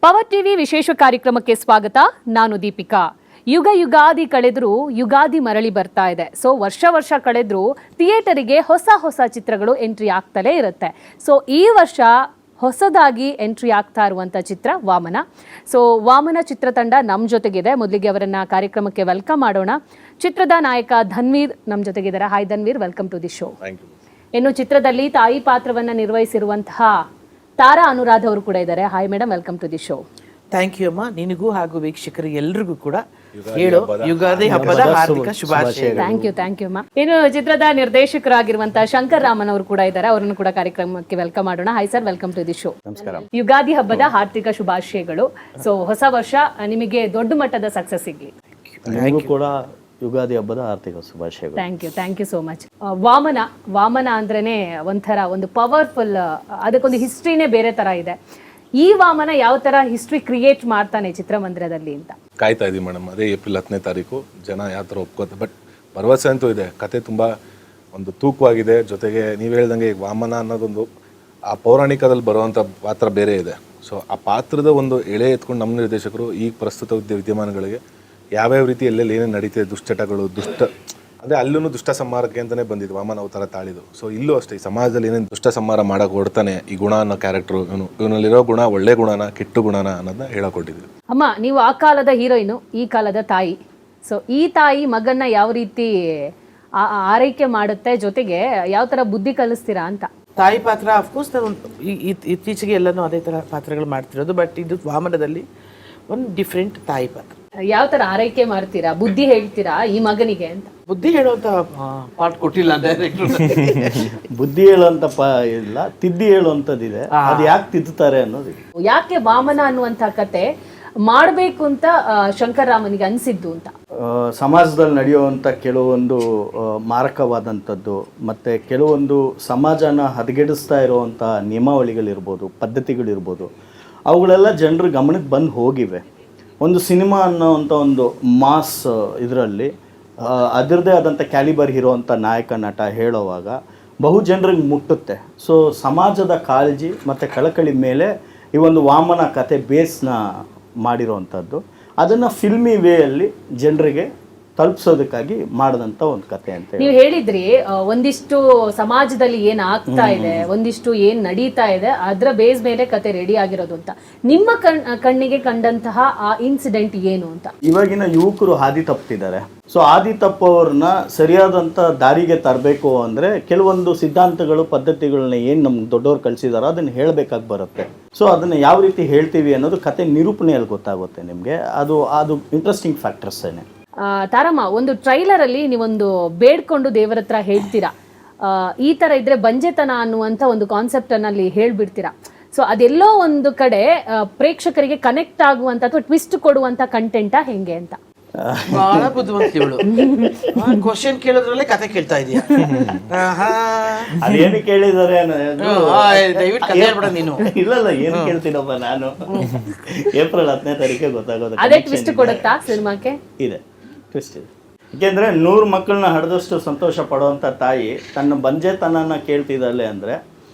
Power TV ವಿಶೇಷ ಕಾರ್ಯಕ್ರಮಕ್ಕೆ ಸ್ವಾಗತ. ನಾನು ದೀಪಿಕಾ. ಯುಗ ಯುಗಾದಿ ಕಳೆದರೂ ಯುಗಾದಿ ಮರಳಿ ಬರ್ತಾ ಇದೆ. ಸೊ ವರ್ಷ ಕಳೆದರೂ ಥಿಯೇಟರಿಗೆ ಹೊಸ ಚಿತ್ರಗಳು ಎಂಟ್ರಿ ಆಗ್ತಲೇ ಇರುತ್ತೆ. ಸೊ ಈ ವರ್ಷ ಹೊಸದಾಗಿ ಎಂಟ್ರಿ ಆಗ್ತಾ ಇರುವಂಥ ಚಿತ್ರ ವಾಮನ. ಸೊ ವಾಮನ ಚಿತ್ರತಂಡ ನಮ್ಮ ಜೊತೆಗಿದೆ. ಮೊದಲಿಗೆ ಅವರನ್ನ ಕಾರ್ಯಕ್ರಮಕ್ಕೆ ವೆಲ್ಕಮ್ ಮಾಡೋಣ. ಚಿತ್ರದ ನಾಯಕ ಧನ್ವೀರ್ ನಮ್ಮ ಜೊತೆಗಿದ್ದಾರೆ. Hi Dhanveer, welcome to the show. ಇನ್ನು ಚಿತ್ರದಲ್ಲಿ ತಾಯಿ ಪಾತ್ರವನ್ನು ನಿರ್ವಹಿಸಿರುವಂತಹ ತಾರಾ ಅನುರಾಧ ಅವರು ಕೂಡ ಇದ್ದಾರೆ. Hi madam, welcome to the show. Thank you ಅಮ್ಮ. ನಿನಗೂ ಹಾಗೂ ವೀಕ್ಷಕರಿಗೆ ಎಲ್ರಿಗೂ ಕೂಡ ಯುಗಾದಿ ಹಬ್ಬದ ಹಾರ್ದಿಕ ಶುಭಾಶಯಗಳು. ಥ್ಯಾಂಕ್ ಯು ಅಮ್ಮ. ಇನ್ನು ಚಿತ್ರದ ನಿರ್ದೇಶಕರಾಗಿರುವಂತಹ ಶಂಕರ್ ರಾಮನ್ ಅವರು ಕೂಡ ಇದ್ದಾರೆ. ಅವರನ್ನು ಕೂಡ ಕಾರ್ಯಕ್ರಮಕ್ಕೆ ವೆಲ್ಕಮ್ ಮಾಡೋಣ. Hi sir, welcome to the show. ನಮಸ್ಕಾರ. ಯುಗಾದಿ ಹಬ್ಬದ ಹಾರ್ದಿಕ ಶುಭಾಶಯಗಳು. ಸೊ ಹೊಸ ವರ್ಷ ನಿಮಗೆ ದೊಡ್ಡ ಮಟ್ಟದ ಸಕ್ಸಸ್ ಸಿಗ್ಲಿ. ನಿಮಗೂ ಕೂಡ ಯುಗಾದಿ ಹಬ್ಬದ ಆರ್ಥಿಕ ಶುಭಾಶಯಗಳು. Thank you so much. Vamana ಅಂದ್ರೇನೆ ಒಂದು ಪವರ್ಫುಲ್, ಅದಕ್ಕೊಂದು ಹಿಸ್ಟ್ರಿನೇ ಬೇರೆ ತರ ಇದೆ. ಈ ವಾಮನ ಯಾವ ತರ ಹಿಸ್ಟ್ರಿ ಕ್ರಿಯೇಟ್ ಮಾಡ್ತಾನೆ ಚಿತ್ರಮಂದಿರದಲ್ಲಿ ಅಂತ ಕಾಯ್ತಾ ಇದೀವಿ ಮೇಡಮ್. ಅದೇ ಏಪ್ರಿಲ್ 10ನೇ ತಾರೀಕು ಜನ ಯಾವ ಥರ ಒಪ್ಕೋತಾರೆ. ಬಟ್ ಭರವಸೆ ಅಂತೂ ಇದೆ. ಕತೆ ತುಂಬ ಒಂದು ತೂಕವಾಗಿದೆ. ಜೊತೆಗೆ ನೀವು ಹೇಳ್ದಂಗೆ ಈಗ ವಾಮನ ಅನ್ನೋದೊಂದು ಆ ಪೌರಾಣಿಕದಲ್ಲಿ ಬರುವಂಥ ಪಾತ್ರ ಬೇರೆ ಇದೆ. ಸೊ ಆ ಪಾತ್ರದ ಒಂದು ಎಳೆ ಎತ್ಕೊಂಡು ನಮ್ಮ ನಿರ್ದೇಶಕರು ಈಗ ಪ್ರಸ್ತುತ ವಿದ್ಯಮಾನಗಳಿಗೆ ಯಾವ್ಯಾವ ರೀತಿ ಎಲ್ಲೆಲ್ಲಿ ಏನೇನು ನಡೀತಿದೆ, ದುಶ್ಚಟಗಳು, ಅಂದರೆ ಅಲ್ಲೂ ದುಷ್ಟ ಸಂಹಾರಕ್ಕೆ ಅಂತಲೇ ಬಂದಿದ್ದು ವಾಮನ ಅವತಾರ ತಾಳಿದು. ಸೊ ಇಲ್ಲೂ ಅಷ್ಟೇ ಈ ಸಮಾಜದಲ್ಲಿ ಏನೇನು ದುಷ್ಟ ಸಂಹಾರ ಮಾಡೋಕೆ ಹೊಡ್ತಾನೆ ಈ ಗುಣ ಅನ್ನೋ ಕ್ಯಾರೆಕ್ಟ್ರು, ಇವನಲ್ಲಿರೋ ಗುಣ ಒಳ್ಳೆ ಗುಣನ ಕೆಟ್ಟು ಗುಣನ ಅನ್ನೋದನ್ನ ಹೇಳಕೊಟ್ಟಿದ್ವಿ. ಅಮ್ಮ, ನೀವು ಆ ಕಾಲದ ಹೀರೋಯಿನು, ಈ ಕಾಲದ ತಾಯಿ. ಸೊ ಈ ತಾಯಿ ಮಗನ್ನ ಯಾವ ರೀತಿ ಆರೈಕೆ ಮಾಡುತ್ತೆ, ಜೊತೆಗೆ ಯಾವ ಥರ ಬುದ್ಧಿ ಕಲಿಸ್ತೀರಾ ಅಂತ. ತಾಯಿ ಪಾತ್ರ ಅಫ್ಕೋರ್ಸ್ ನಾನು ಇತ್ತೀಚೆಗೆ ಎಲ್ಲನೂ ಅದೇ ಥರ ಪಾತ್ರಗಳು ಮಾಡ್ತಿರೋದು. ಬಟ್ ಇದು ವಾಮನದಲ್ಲಿ ಒಂದು ಡಿಫ್ರೆಂಟ್ ತಾಯಿ ಪಾತ್ರ. ಯಾವ ತರ ಆರೈಕೆ ಮಾಡ್ತೀರಾ, ಬುದ್ಧಿ ಹೇಳ್ತೀರಾ ಈ ಮಗನಿಗೆ ಅಂತ? ಬುದ್ಧಿ ಹೇಳುವಂತ ಪಾಠ ಕೊಟ್ಟಿಲ್ಲ ಡೈರೆಕ್ಟರ್. ಬುದ್ಧಿ ಹೇಳುವಂತ ಇಲ್ಲ, ತಿದ್ದಿ ಹೇಳುವಂಥದ್ದಿದೆ. ಅದು ಯಾಕೆ ತಿದ್ದುತ್ತಾರೆ ಅನ್ನೋದಿದೆ. ಯಾಕೆ ವಾಮನ ಅನ್ನುವಂಥ ಕತೆ ಮಾಡಬೇಕು ಅಂತ ಶಂಕರ್ ರಾಮನಿಗೆ ಅನಿಸಿದ್ದು ಅಂತ? ಸಮಾಜದಲ್ಲಿ ನಡೆಯುವಂಥ ಕೆಲವೊಂದು ಮಾರಕವಾದಂಥದ್ದು ಮತ್ತು ಕೆಲವೊಂದು ಸಮಾಜನ ಹದಗೆಡಿಸ್ತಾ ಇರುವಂಥ ನಿಯಮಾವಳಿಗಳಿರ್ಬೋದು, ಪದ್ಧತಿಗಳಿರ್ಬೋದು, ಅವುಗಳೆಲ್ಲ ಜನರ ಗಮನಕ್ಕೆ ಬಂದು ಹೋಗಿವೆ. ಒಂದು ಸಿನಿಮಾ ಅನ್ನೋವಂಥ ಒಂದು ಮಾಸ್ ಇದರಲ್ಲಿ ಅದರದ್ದೇ ಆದಂಥ ಕ್ಯಾಲಿಬರ್ ಇರುವಂಥ ನಾಯಕ ನಟ ಹೇಳೋವಾಗ ಬಹು ಜನರಿಗೆ ಮುಟ್ಟುತ್ತೆ. ಸೊ ಸಮಾಜದ ಕಾಳಜಿ ಮತ್ತು ಕಳಕಳಿ ಮೇಲೆ ಈ ಒಂದು ವಾಮನ ಕತೆ ಬೇಸ್ನ ಮಾಡಿರೋವಂಥದ್ದು. ಅದನ್ನು ಫಿಲ್ಮಿ ವೇಯಲ್ಲಿ ಜನರಿಗೆ ತಲುಪಿಸೋದಕ್ಕಾಗಿ ಮಾಡಿದಂಥ ಒಂದು ಕತೆ ಅಂತ ನೀವು ಹೇಳಿದ್ರಿ. ಒಂದಿಷ್ಟು ಸಮಾಜದಲ್ಲಿ ಏನ್ ಆಗ್ತಾ ಇದೆ, ಒಂದಿಷ್ಟು ಏನ್ ನಡೀತಾ ಇದೆ, ಅದರ ಬೇಸ್ ಮೇಲೆ ಕತೆ ರೆಡಿ ಆಗಿರೋದು ಅಂತ. ನಿಮ್ಮ ಕಣ್ಣಿಗೆ ಕಂಡಂತಹ ಆ ಇನ್ಸಿಡೆಂಟ್ ಏನು ಅಂತ? ಇವಾಗಿನ ಯುವಕರು ಹಾದಿ ತಪ್ಪಿದ್ದಾರೆ. ಸೊ ಹಾದಿ ತಪ್ಪೋರನ್ನ ಸರಿಯಾದಂಥ ದಾರಿಗೆ ತರಬೇಕು ಅಂದರೆ ಕೆಲವೊಂದು ಸಿದ್ಧಾಂತಗಳು, ಪದ್ಧತಿಗಳನ್ನ ಏನು ನಮ್ಗೆ ದೊಡ್ಡವ್ರು ಕಲಿಸಿದಾರೋ ಅದನ್ನು ಹೇಳಬೇಕಾಗಿ ಬರುತ್ತೆ. ಸೊ ಅದನ್ನು ಯಾವ ರೀತಿ ಹೇಳ್ತೀವಿ ಅನ್ನೋದು ಕತೆ ನಿರೂಪಣೆಯಲ್ಲಿ ಗೊತ್ತಾಗುತ್ತೆ ನಿಮಗೆ. ಅದು ಇಂಟ್ರೆಸ್ಟಿಂಗ್ ಫ್ಯಾಕ್ಟರ್ಸೇನೆ. ತಾರಮ್ಮ, ಒಂದು ಟ್ರೈಲರ್ ಅಲ್ಲಿ ನೀವೊಂದು ಬೇಡ್ಕೊಂಡು ದೇವರ ಹತ್ರ ಹೇಳ್ತೀರಾ, ಈ ತರ ಇದ್ರೆ ಬಂಜೆತನ ಅನ್ನುವಂಥ ಒಂದು ಕಾನ್ಸೆಪ್ಟ್ ಅಲ್ಲಿ ಹೇಳ್ಬಿಡ್ತೀರಾ. ಸೊ ಅದೆಲ್ಲೋ ಒಂದು ಕಡೆ ಪ್ರೇಕ್ಷಕರಿಗೆ ಕನೆಕ್ಟ್ ಆಗುವಂತ ಅಥವಾ ಟ್ವಿಸ್ಟ್ ಕೊಡುವಂತ ಕಂಟೆಂಟ ಹೆಂಗೆ ಅಂತ? ಬಹಳ ಬುದ್ಧಿವಂತಿಗಳು. ಕ್ವಶನ್ ಕೇಳೋದ್ರಲ್ಲೇ ಕತೆ ಕೇಳ್ತಾ ಇದೀಯ. ಅದೇನು ಕೇಳಿದ್ದಾರೆ ದಯವಿಟ್ಟು ಕತೆ ಹೇಳ್ಬೇಡ ನೀನು. ಇಲ್ಲ ಏನು ಕೇಳ್ತೀನಪ್ಪ ನಾನು. ಏಪ್ರಿಲ್ 10ನೇ ತಾರೀಕಿಗೆ ಗೊತ್ತಾಗೋದು. ಅದೇ ಟ್ವಿಸ್ಟ್ ಕೊಡುತ್ತಾ ಸಿನಿಮಾಕ್ಕೆ? ಇದೆ, ಟ್ವಿಸ್ಟ್ ಇದೆ. ಏಕೆಂದರೆ 100 ಮಕ್ಕಳನ್ನ ಹಡೆದಷ್ಟು ಸಂತೋಷ ಪಡುವಂಥ ತಾಯಿ ತನ್ನ ಬಂಜೆತನನ ಕೇಳ್ತಿದ್ದಾಳೆ ಅಂದರೆ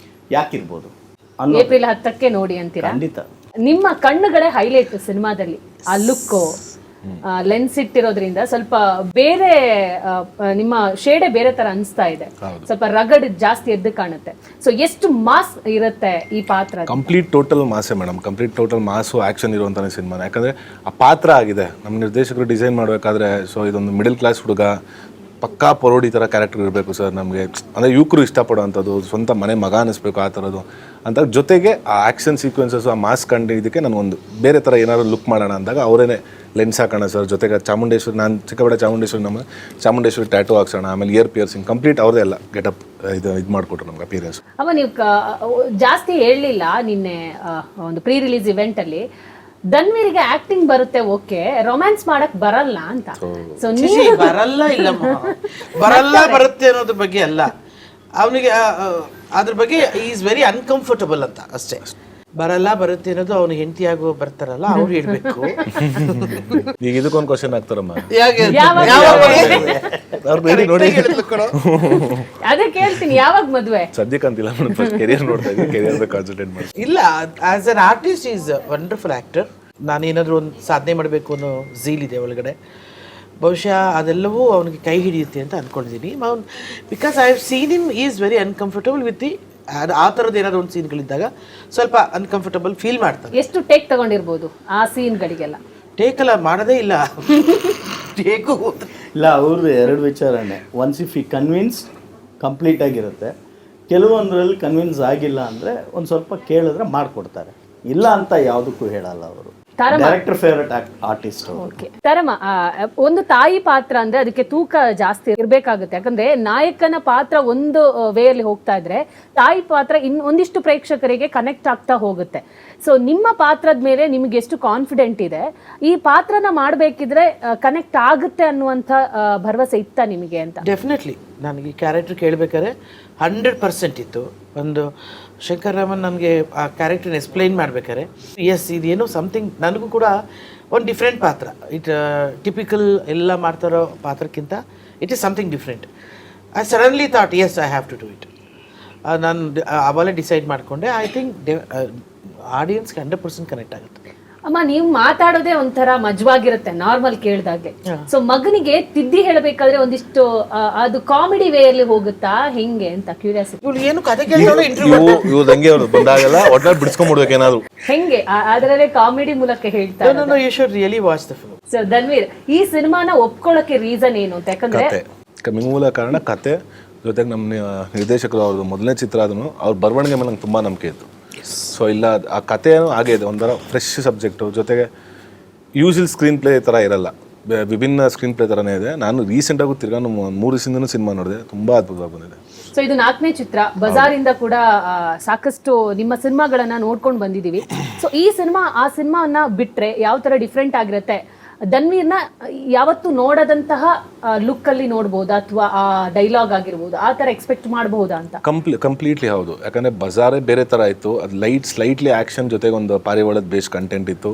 ಯಾಕಿರ್ಬೋದು? ಏಪ್ರಿಲ್ 10ಕ್ಕೆ ನೋಡಿ ಅಂತೀರಾ? ಖಂಡಿತ. ನಿಮ್ಮ ಕಣ್ಣುಗಳೇ ಹೈಲೈಟ್ ಸಿನಿಮಾದಲ್ಲಿ. ಆ ಲುಕ್ಕು, ಲೆನ್ಸ್ ಇಟ್ಟಿರೋದ್ರಿಂದ ಸ್ವಲ್ಪ ಬೇರೆ, ನಿಮ್ಮ ಶೇಡೆ ಬೇರೆ ತರ ಅನಿಸ್ತಾ ಇದೆ. ಸ್ವಲ್ಪ ರಗಡ್ ಜಾಸ್ತಿ ಎದ್ದು ಕಾಣುತ್ತೆ. ಸೊ ಎಷ್ಟು ಮಾಸ್ ಇರುತ್ತೆ ಈ ಪಾತ್ರ? ಕಂಪ್ಲೀಟ್ ಟೋಟಲ್ ಮಾಸೇ madam. Complete total mass action ಇರುವಂಥ ಸಿನಿಮಾ. ಯಾಕಂದರೆ ಆ ಪಾತ್ರ ಆಗಿದೆ ನಮ್ಮ ನಿರ್ದೇಶಕರು ಡಿಸೈನ್ ಮಾಡಬೇಕಾದ್ರೆ. ಸೊ ಇದೊಂದು ಮಿಡಲ್ ಕ್ಲಾಸ್ ಹುಡುಗ, ಪಕ್ಕಾ ಪರೋಡಿ ಥರ ಕ್ಯಾರೆಕ್ಟರ್ ಇರಬೇಕು ಸರ್ ನಮಗೆ. ಅಂದರೆ ಯುವಕರು ಇಷ್ಟಪಡೋವಂಥದ್ದು, ಸ್ವಂತ ಮನೆ ಮಗ ಅನ್ನಿಸ್ಬೇಕು ಆ ಥರದ್ದು ಅಂತ. ಜೊತೆಗೆ ಆ ಆ್ಯಕ್ಷನ್ ಸೀಕ್ವೆನ್ಸಸ್, ಆ ಮಾಸ್ ಕಂಡಿದ್ದಕ್ಕೆ ನನಗೊಂದು ಬೇರೆ ಥರ ಏನಾದ್ರು ಲುಕ್ ಮಾಡೋಣ ಅಂದಾಗ ಅವರೇನೆ ಲೆನ್ಸ್ ಹಾಕೋಣ ಸರ್, ಜೊತೆಗೆ ಚಾಮುಂಡೇಶ್ವರಿ, ನಾನು ಚಿಕ್ಕಬಡ ಚಾಮುಂಡೇಶ್ವರಿ, ನಮ್ಮ ಚಾಮುಂಡೇಶ್ವರಿ ಟ್ಯಾಟೂ ಹಾಕ್ಸೋಣ, ಆಮೇಲೆ ಇಯರ್ ಪಿಯರ್ಸಿಂಗ್ ಕಂಪ್ಲೀಟ್ ಅವ್ರದ್ದೇ ಎಲ್ಲ ಗೆಟಪ್ ಇದು ಮಾಡಿಕೊಟ್ರು ನಮ್ಗೆ ಅಪಿಯರೆನ್ಸ್. ಅಮ್ಮ, ನೀವು ಜಾಸ್ತಿ ಹೇಳಲಿಲ್ಲ ನಿನ್ನೆ ಒಂದು ಪ್ರೀ ರಿಲೀಸ್ ಇವೆಂಟಲ್ಲಿ. ಧನ್ವೀರಿಗೆ ಆಕ್ಟಿಂಗ್ ಬರುತ್ತೆ, ಓಕೆ, ರೊಮ್ಯಾನ್ಸ್ ಮಾಡಕ್ ಬರಲ್ಲ ಅಂತ. ಸೊ ಬರಲ್ಲ ಇಲ್ಲಮ್ಮ, ಬರುತ್ತೆ ಅನ್ನೋದ್ರ ಬಗ್ಗೆ ಅಲ್ಲ. ಅವನಿಗೆ ಅದ್ರ ಬಗ್ಗೆ ಈಸ್ ವೆರಿ ಅನ್ಕಂಫರ್ಟಬಲ್ ಅಂತ ಅಷ್ಟೇ. ಬರುತ್ತೆ ಅನ್ನೋದು ಅವನು ಹೆಂಡತಿಯಾಗೋ ಬರ್ತಾರಲ್ಲ ಅವ್ರು ಹೇಳ್ಬೇಕು. ಈಗ ಇದಕ್ಕೊಂದು ಕ್ವಶನ್ ಆಗ್ತಾರಮ್ಮ, ಅದೇ ಕೇಳ್ತೀನಿ, ಯಾವಾಗ ಮದ್ವೆ? ಸದ್ಯಕ್ಕೆ ಅಂತಿಲ್ಲ ಮೇಡಮ್, ಫಸ್ಟ್ ಕೆರಿಯರ್ ನೋಡ್ತಾ ಇದ್ದೀನಿ, ಕೆರಿಯರ್ ಕಾನ್ಸಂಟ್ರೇಟ್ ಮಾಡಿ. ಇಲ್ಲ, as an artist is wonderful actor. ನಾನೇನಾದರೂ ಒಂದು ಸಾಧನೆ ಮಾಡಬೇಕು ಅನ್ನೋ ಝೀಲ್ ಇದೆ ಒಳಗಡೆ. ಬಹುಶಃ ಅದೆಲ್ಲವೂ ಅವನಿಗೆ ಕೈ ಹಿಡಿಯುತ್ತೆ ಅಂತ ಅಂದ್ಕೊಂಡಿದ್ದೀನಿ. Because I have seen him is very uncomfortable with the ಆ ಥರದ್ದು ಏನಾದ್ರು ಒಂದು ಸೀನ್ಗಳಿದ್ದಾಗ ಸ್ವಲ್ಪ ಅನ್ಕಂಫರ್ಟಬಲ್ ಫೀಲ್ ಮಾಡ್ತಾರೆ. ಎಷ್ಟು ಟೇಕ್ ತಗೊಂಡಿರ್ಬೋದು ಆ ಸೀನ್ಗಳಿಗೆಲ್ಲ? ಟೇಕಲ್ಲ, ಮಾಡೋದೇ ಇಲ್ಲ. ಟೇಕು ಇಲ್ಲ, ಅವ್ರದ್ದು ಎರಡು ವಿಚಾರನೇ. ಒನ್ಸ್ ಇಫ್ ಈ ಕನ್ವಿನ್ಸ್ ಕಂಪ್ಲೀಟ್ ಆಗಿರುತ್ತೆ, ಕೆಲವೊಂದರಲ್ಲಿ ಕನ್ವಿನ್ಸ್ ಆಗಿಲ್ಲ ಅಂದರೆ ಒಂದು ಸ್ವಲ್ಪ ಕೇಳಿದ್ರೆ ಮಾಡಿಕೊಡ್ತಾರೆ. ಇಲ್ಲ ಅಂತ ಯಾವುದಕ್ಕೂ ಹೇಳಲ್ಲ ಅವರು. Director favourite artist. ತರಮ್ಮ, ಒಂದು ತಾಯಿ ಪಾತ್ರ ಅಂದ್ರೆ ಅದಕ್ಕೆ ತೂಕ ಜಾಸ್ತಿ ಇರ್ಬೇಕಾಗುತ್ತೆ. ಯಾಕಂದ್ರೆ ನಾಯಕನ ಪಾತ್ರ ಒಂದು ವೇಯಲ್ಲಿ ಹೋಗ್ತಾ ಇದ್ರೆ ತಾಯಿ ಪಾತ್ರ ಒಂದಿಷ್ಟು ಪ್ರೇಕ್ಷಕರಿಗೆ ಕನೆಕ್ಟ್ ಆಗ್ತಾ ಹೋಗುತ್ತೆ. ಸೊ ನಿಮ್ಮ ಪಾತ್ರದ ಮೇಲೆ ನಿಮ್ಗೆ ಎಷ್ಟು ಕಾನ್ಫಿಡೆಂಟ್ ಇದೆ? ಈ ಪಾತ್ರನ ಮಾಡಬೇಕಿದ್ರೆ ಕನೆಕ್ಟ್ ಆಗುತ್ತೆ ಅನ್ನುವಂಥ ಭರವಸೆ ಇತ್ತ ನಿಮಗೆ ಅಂತ? ಡೆಫಿನೆಟ್ಲಿ. ನನಗೆ ಈ ಕ್ಯಾರೆಕ್ಟರ್ ಕೇಳಬೇಕಾದ್ರೆ 100% ಇತ್ತು. ಒಂದು ಶಂಕರ್ ರಾಮನ್ ನನಗೆ ಆ ಕ್ಯಾರೆಕ್ಟರ್ನ ಎಕ್ಸ್ಪ್ಲೈನ್ ಮಾಡ್ಬೇಕಾದ್ರೆ ಎಸ್ ಇದೇನೋ ಸಮಥಿಂಗ್, ನನಗೂ ಕೂಡ ಒಂದು ಡಿಫ್ರೆಂಟ್ ಪಾತ್ರ. ಟಿಪಿಕಲ್ ಎಲ್ಲ ಮಾಡ್ತಾರೋ ಪಾತ್ರಕ್ಕಿಂತ it is something different. I suddenly thought yes I have to do it. ನಾನು ಅವಾಗಲೇ ಡಿಸೈಡ್ ಮಾಡಿಕೊಂಡೆ. ಐ ಥಿಂಕ್ ಆಡಿಯನ್ಸ್ಗೆ 100% ಕನೆಕ್ಟ್ ಆಗುತ್ತೆ. ಅಮ್ಮ, ನೀವು ಮಾತಾಡೋದೇ ಒಂಥರ ಮಜವಾಗಿರುತ್ತೆ ನಾರ್ಮಲ್ ಕೇಳ್ದಾಗೆ. ಸೊ ಮಗನಿಗೆ ತಿದ್ದಿ ಹೇಳಬೇಕಾದ್ರೆ ಒಂದಿಷ್ಟು ಅದು ಕಾಮಿಡಿ ವೇಯಲ್ಲಿ ಹೋಗುತ್ತಾ ಹೆಂಗೆ ಅಂತ ಕ್ಯೂರಿಯಾಸಿಟಿ. ಇವಳು ಏನು ಕತೆ ಕೇಳ್ತಾಳೋ ಇವ್ರು ಹಂಗೆ ಅವ್ರು ಬಂದಾಗೆಲ್ಲ ಒಟ್ನಲ್ಲಿ ಬಿಡಿಸ್ಕೊಂಡ್ಬಿಡ್ಬೇಕು ಏನಾದ್ರು ಹೆಂಗೆ ಅದರಲ್ಲೇ ಕಾಮಿಡಿ ಮೂಲಕ ಹೇಳ್ತಾರೆ. You should really watch the film. So Dhanveer, ಈ ಸಿನಿಮಾನ ಒಪ್ಕೊಳ್ಳೋಕೆ ರೀಸನ್ ಏನು ಅಂತ? ಯಾಕಂದ್ರೆ ಮೂಲ ಕಾರಣ ಕತೆ, ಜೊತೆಗೆ ನಮ್ಮ ನಿರ್ದೇಶಕರು ಅವ್ರದ್ದು ಮೊದಲನೇ ಚಿತ್ರ ಅದನ್ನು ಅವ್ರ ಬರವಣಿಗೆ ಮೇಲೆ ನಂಗೆ ತುಂಬ ನಂಬಿಕೆ ಇತ್ತು. ಸೊ ಇಲ್ಲ, ಆ ಕಥೆನೂ ಹಾಗೆ ಇದೆ, ಒಂಥರ ಫ್ರೆಶ್ ಸಬ್ಜೆಕ್ಟು, ಜೊತೆಗೆ ಯೂಶಲ್ ಸ್ಕ್ರೀನ್ ಪ್ಲೇ ಥರ ಇರಲ್ಲ, ವಿಭಿನ್ನ ಸ್ಕ್ರೀನ್ ಪ್ಲೇ ಥರನೇ ಇದೆ. ನಾನು ರೀಸೆಂಟಾಗೂ ತಿರ್ಗಾ 3 ದಿವಸದಿಂದನೂ ಸಿನಿಮಾ ನೋಡಿದೆ, ತುಂಬ ಅದ್ಭುತವಾಗಿ ಬಂದಿದೆ. ಸೊ ಇದು 4ನೇ ಚಿತ್ರ. ಬಜಾರಿಂದ ಕೂಡ ಸಾಕಷ್ಟು ನಿಮ್ಮ ಸಿನಿಮಾಗಳನ್ನ ನೋಡ್ಕೊಂಡು ಬಂದಿದ್ದೀವಿ. ಸೊ ಈ ಸಿನಿಮಾ ಆ ಸಿನಿಮಾವನ್ನ ಬಿಟ್ರೆ ಯಾವ ಥರ ಡಿಫ್ರೆಂಟ್ ಆಗಿರುತ್ತೆ? ಧನ್ವೀರ್ನ ಯಾವತ್ತೂ ನೋಡದಂತಹ ಲುಕ್ ಅಲ್ಲಿ ನೋಡ್ಬೋದಾ, ಅಥವಾ ಆ ಡೈಲಾಗ್ ಆಗಿರ್ಬೋದು ಆ ಥರ ಎಕ್ಸ್ಪೆಕ್ಟ್ ಮಾಡಬಹುದಾ ಅಂತ? ಕಂಪ್ಲೀಟ್ಲಿ ಹೌದು. ಯಾಕಂದರೆ ಬಜಾರೇ ಬೇರೆ ಥರ ಇತ್ತು, ಅದು ಸ್ಲೈಟ್ಲಿ ಆ್ಯಕ್ಷನ್ ಜೊತೆಗೆ ಒಂದು ಪಾರಿವಾಳದ ಬೇಸ್ ಕಂಟೆಂಟ್ ಇತ್ತು.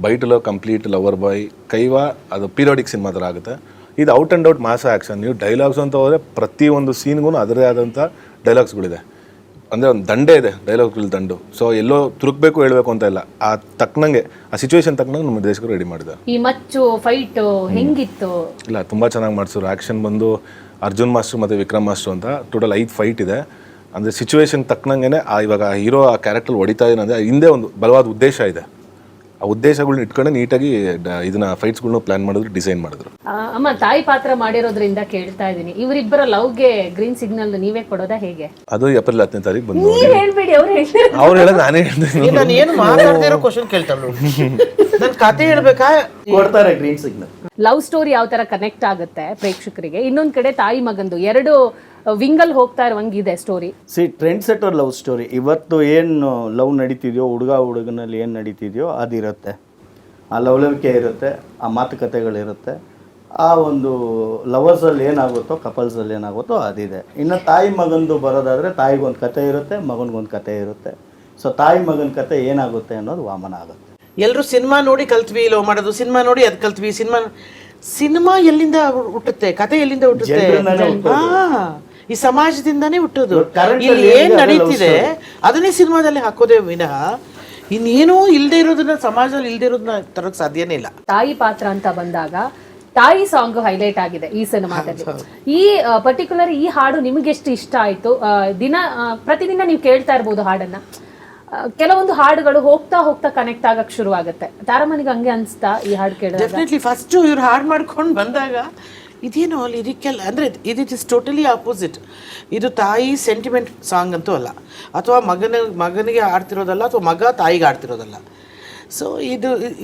ಬೈಟುಲೋ ಕಂಪ್ಲೀಟ್ ಲವರ್ ಬಾಯ್, ಕೈವಾ ಅದು ಪೀರಿಯಾಡಿಕ್ ಸಿನಿಮಾ ಥರ ಆಗುತ್ತೆ. ಇದು ಔಟ್ ಆ್ಯಂಡ್ ಔಟ್ ಮಾಸ ಆ್ಯಕ್ಷನ್. ನೀವು ಡೈಲಾಗ್ಸ್ ಅಂತ ಹೋದರೆ ಪ್ರತಿಯೊಂದು ಸೀನ್ಗೂ ಅದರದೇ ಆದಂಥ ಡೈಲಾಗ್ಸ್ಗಳಿದೆ. ಅಂದರೆ ಒಂದು ದಂಡೆ ಇದೆ, ಡೈಲಾಗ್ಗಳ ದಂಡು. ಸೊ ಎಲ್ಲೋ ತುರುಕ್ಬೇಕು ಹೇಳಬೇಕು ಅಂತ ಇಲ್ಲ, ಆ ತಕ್ಕನಂಗೆ ಆ ಸಿಚುವೇಶನ್ ತಕ್ಕನಂಗೆ ನಮ್ಮ ನಿರ್ದೇಶಕರು ರೆಡಿ ಮಾಡಿದ್ದಾರೆ. ಈ ಮಚ್ಚು ಫೈಟ್ ಹೆಂಗಿತ್ತು? ಇಲ್ಲ, ತುಂಬ ಚೆನ್ನಾಗಿ ಮಾಡಿಸಿದ್ರು. ಆ್ಯಕ್ಷನ್ ಬಂದು ಅರ್ಜುನ್ ಮಾಸ್ಟರ್ ಮತ್ತು ವಿಕ್ರಮ್ ಮಾಸ್ಟರ್ ಅಂತ ಟೋಟಲ್ 5 ಫೈಟ್ ಇದೆ. ಅಂದರೆ ಸಿಚುವೇಶನ್ ತಕ್ಕನಂಗೆ ಇವಾಗ ಹೀರೋ ಆ ಕ್ಯಾರೆಕ್ಟರ್ ಹೊಡಿತಾ ಇದೆ ಅಂದರೆ ಹಿಂದೆ ಒಂದು ಬಲವಾದ ಉದ್ದೇಶ ಇದೆ. ಆ ಉದ್ದೇಶಗಳನ್ನ ಇಟ್ಕೊಂಡು ನೀಟಾಗಿ ಇದನ್ನ ಫೈಟ್ಸ್ಗಳನ್ನ ಪ್ಲಾನ್ ಮಾಡಿದ್ರು, ಡಿಸೈನ್ ಮಾಡಿದ್ರು. ಅಮ್ಮ, ತಾಯಿ ಪಾತ್ರ ಮಾಡಿರೋದ್ರಿಂದ ಕೇಳ್ತಾ ಇದ್ದೀನಿ, ಇವರಿಬ್ಬರ ಲವ್ಗೆ ಗ್ರೀನ್ ಸಿಗ್ನಲ್ ನೀವೇ ಕೊಡೋದಾ ಹೇಗೆ? ಅದು ಏಪ್ರಿಲ್ 10ನೇ ತಾರೀಕು ಬಂದು ನೀವ್ ಹೇಳ್ಬೇಡಿ, ಅವ್ರು ಹೇಳೋದು ನಾನೇ ಹೇಳ್ತೀನಿ. ನಾನು ಏನು ಮಾತಾಡದೇ ಇರೋ ಕ್ವಶನ್ ಕೇಳ್ತಾಳು. ನನ್ನ ಕತೆ ಹೇಳ್ಬೇಕಾ? ಕೊಡ್ತಾರೆ ಗ್ರೀನ್ ಸಿಗ್ನಲ್. ಲವ್ ಸ್ಟೋರಿ ಯಾವ ತರ ಕನೆಕ್ಟ್ ಆಗುತ್ತೆ ಪ್ರೇಕ್ಷಕರಿಗೆ? ಇನ್ನೊಂದ್ ಕಡೆ ತಾಯಿ ಮಗಂದು ಎರಡು ವಿಂಗಲ್ ಹೋಗ್ತಾ ಇರುವಂಗಿದೆ story. Trendsetter love story. ಇವತ್ತು ಏನು ಲವ್ ನಡೀತಿದೆಯೋ, ಹುಡುಗನಲ್ಲಿ ಏನು ನಡೀತಿದೆಯೋ ಅದಿರುತ್ತೆ. ಆ ಲವಲವಿಕೆ ಇರುತ್ತೆ, ಆ ಮಾತುಕತೆಗಳಿರುತ್ತೆ. ಆ ಒಂದು ಲವರ್ಸಲ್ಲಿ ಏನಾಗುತ್ತೋ, ಕಪಲ್ಸಲ್ಲಿ ಏನಾಗುತ್ತೋ ಅದಿದೆ. ಇನ್ನು ತಾಯಿ ಮಗಂದು ಬರೋದಾದರೆ ತಾಯಿಗೊಂದು ಕತೆ ಇರುತ್ತೆ, ಮಗನಿಗೊಂದು ಕತೆ ಇರುತ್ತೆ. ಸೊ ತಾಯಿ ಮಗನ ಕತೆ ಏನಾಗುತ್ತೆ ಅನ್ನೋದು ವಾಮನ ಆಗುತ್ತೆ. ಎಲ್ಲರೂ ಸಿನಿಮಾ ನೋಡಿ ಕಲ್ತ್ವಿ ಲವ್ ಮಾಡೋದು, ಸಿನಿಮಾ ನೋಡಿ ಅದು ಕಲ್ತ್ವಿ. ಸಿನಿಮಾ ಎಲ್ಲಿಂದ ಹುಟ್ಟುತ್ತೆ? ಕತೆ ಎಲ್ಲಿಂದ ಹುಟ್ಟುತ್ತೆ? ಈ ಸಮಾಜದಿಂದಾನೇ ಹುಟ್ಟೋದು. ಇಲ್ಲಿ ಏನ್ ನಡೀತಿದೆ ಅದನ್ನೇ ಸಿನಿಮಾದಲ್ಲಿ ಹಾಕೋದೇ ವಿನಃ ಇನ್ನೇನೋ ಇಲ್ಲದೆ ಇರೋದನ್ನ, ಸಮಾಜದಲ್ಲಿ ಇಲ್ಲದೆ ಇರೋದನ್ನ ತರೋಕ್ ಸಾಧ್ಯನೇ ಇಲ್ಲ. ತಾಯಿ ಪಾತ್ರ ಅಂತ ಬಂದಾಗ ತಾಯಿ ಸಾಂಗ್ ಹೈಲೈಟ್ ಆಗಿದೆ ಈ ಸಿನಿಮಾದಲ್ಲಿ. ಈ ಪರ್ಟಿಕ್ಯುಲರ್ ಈ ಹಾಡು ನಿಮ್ಗೆ ಎಷ್ಟು ಇಷ್ಟ ಆಯ್ತು? ಪ್ರತಿದಿನ ನೀವು ಕೇಳ್ತಾ ಇರ್ಬೋದು ಹಾಡನ್ನ. ಕೆಲವೊಂದು ಹಾಡುಗಳು ಹೋಗ್ತಾ ಹೋಗ್ತಾ ಕನೆಕ್ಟ್ ಆಗಕ್ ಶುರು ಆಗುತ್ತೆ. ತಾರಮ್ಮನಿಗೆ ಹಂಗೆ ಅನ್ಸ್ತಾ ಈ ಹಾಡು ಕೇಳಿದಾಗ? ಡೆಫಿನೆಟ್ಲಿ. ಫಸ್ಟ್ ಇವ್ರು ಹಾಡು ಮಾಡ್ಕೊಂಡು ಬಂದಾಗ ಇದೇನೋ ಲಿರಿಕಲ್ ಅಂದರೆ ಇಟ್ ಇಸ್ ಟೋಟಲಿ ಆಪೋಸಿಟ್. ಇದು ತಾಯಿ ಸೆಂಟಿಮೆಂಟ್ ಸಾಂಗ್ ಅಂತೂ ಅಲ್ಲ, ಅಥವಾ ಮಗನಿಗೆ ಆಡ್ತಿರೋದಲ್ಲ, ಅಥವಾ ಮಗ ತಾಯಿಗೆ ಆಡ್ತಿರೋದಲ್ಲ. ಸೊ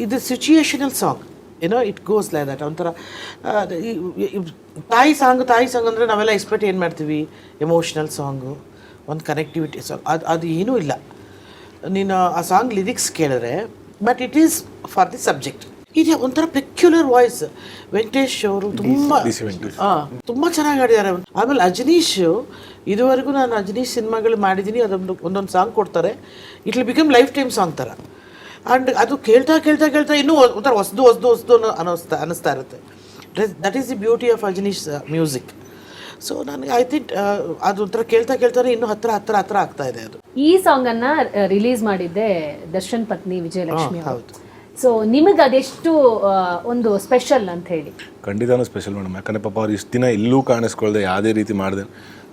ಇದು ಸಿಚುಯೇಷನಲ್ ಸಾಂಗ್, ಏನೋ ಇಟ್ ಗೋಸ್ ಲೈಕ್ ದಟ್. ಒಂಥರ ತಾಯಿ ಸಾಂಗ್ ಅಂದರೆ ನಾವೆಲ್ಲ ಎಕ್ಸ್ಪೆಕ್ಟ್ ಏನು ಮಾಡ್ತೀವಿ? ಎಮೋಷ್ನಲ್ ಸಾಂಗು, ಒಂದು ಕನೆಕ್ಟಿವಿಟಿ ಸಾಂಗ್. ಅದು ಏನೂ ಇಲ್ಲ. ನೀನು ಆ ಸಾಂಗ್ ಲಿರಿಕ್ಸ್ ಕೇಳಿದ್ರೆ, but it is for the subject. ಇದೆ ಒಂಥರ ಪೆಕ್ಯುಲರ್ ವಾಯ್ಸ್. ವೆಂಕಟೇಶ್ ಅವರು ತುಂಬ ಚೆನ್ನಾಗಿ ಹಾಡಿದ್ದಾರೆ. ಆಮೇಲೆ ಅಜನೀಶ್, ಇದುವರೆಗೂ ನಾನು ಅಜನೀಶ್ ಸಿನಿಮಾಗಳು ಮಾಡಿದ್ದೀನಿ, ಒಂದೊಂದು ಸಾಂಗ್ ಕೊಡ್ತಾರೆ, it will become life time song ಥರ. ಆ್ಯಂಡ್ ಅದು ಕೇಳ್ತಾ ಕೇಳ್ತಾ ಕೇಳ್ತಾ ಇನ್ನೂ ಒಂಥರ ಹೊಸ್ದು ಅನ್ನಿಸ್ತಾ ಇರುತ್ತೆ. That is the beauty of Ajaneesh music. So ನನಗೆ ಐ ಥಿಂಕ್ ಅದು ಒಂಥರ ಕೇಳ್ತಾ ಕೇಳ್ತಾನೆ ಇನ್ನೂ ಹತ್ರ ಆಗ್ತಾ ಇದೆ ಅದು. ಈ ಸಾಂಗ್ ಅನ್ನ ರಿಲೀಸ್ ಮಾಡಿದ್ದೆ ದರ್ಶನ್ ಪತ್ನಿ ವಿಜಯಲಕ್ಷ್ಮಿ. ಹೌದು. ಸೊ ನಿಮಗೆ ಅದೆಷ್ಟು ಒಂದು ಸ್ಪೆಷಲ್ ಅಂತ ಹೇಳಿ? ಖಂಡಿತನೂ ಸ್ಪೆಷಲ್ ಮೇಡಮ್. ಯಾಕಂದರೆ ಪಾಪ ಅವ್ರು ಇಷ್ಟು ದಿನ ಎಲ್ಲೂ ಕಾಣಿಸ್ಕೊಳ್ದೆ ಯಾವುದೇ ರೀತಿ ಮಾಡಿದೆ.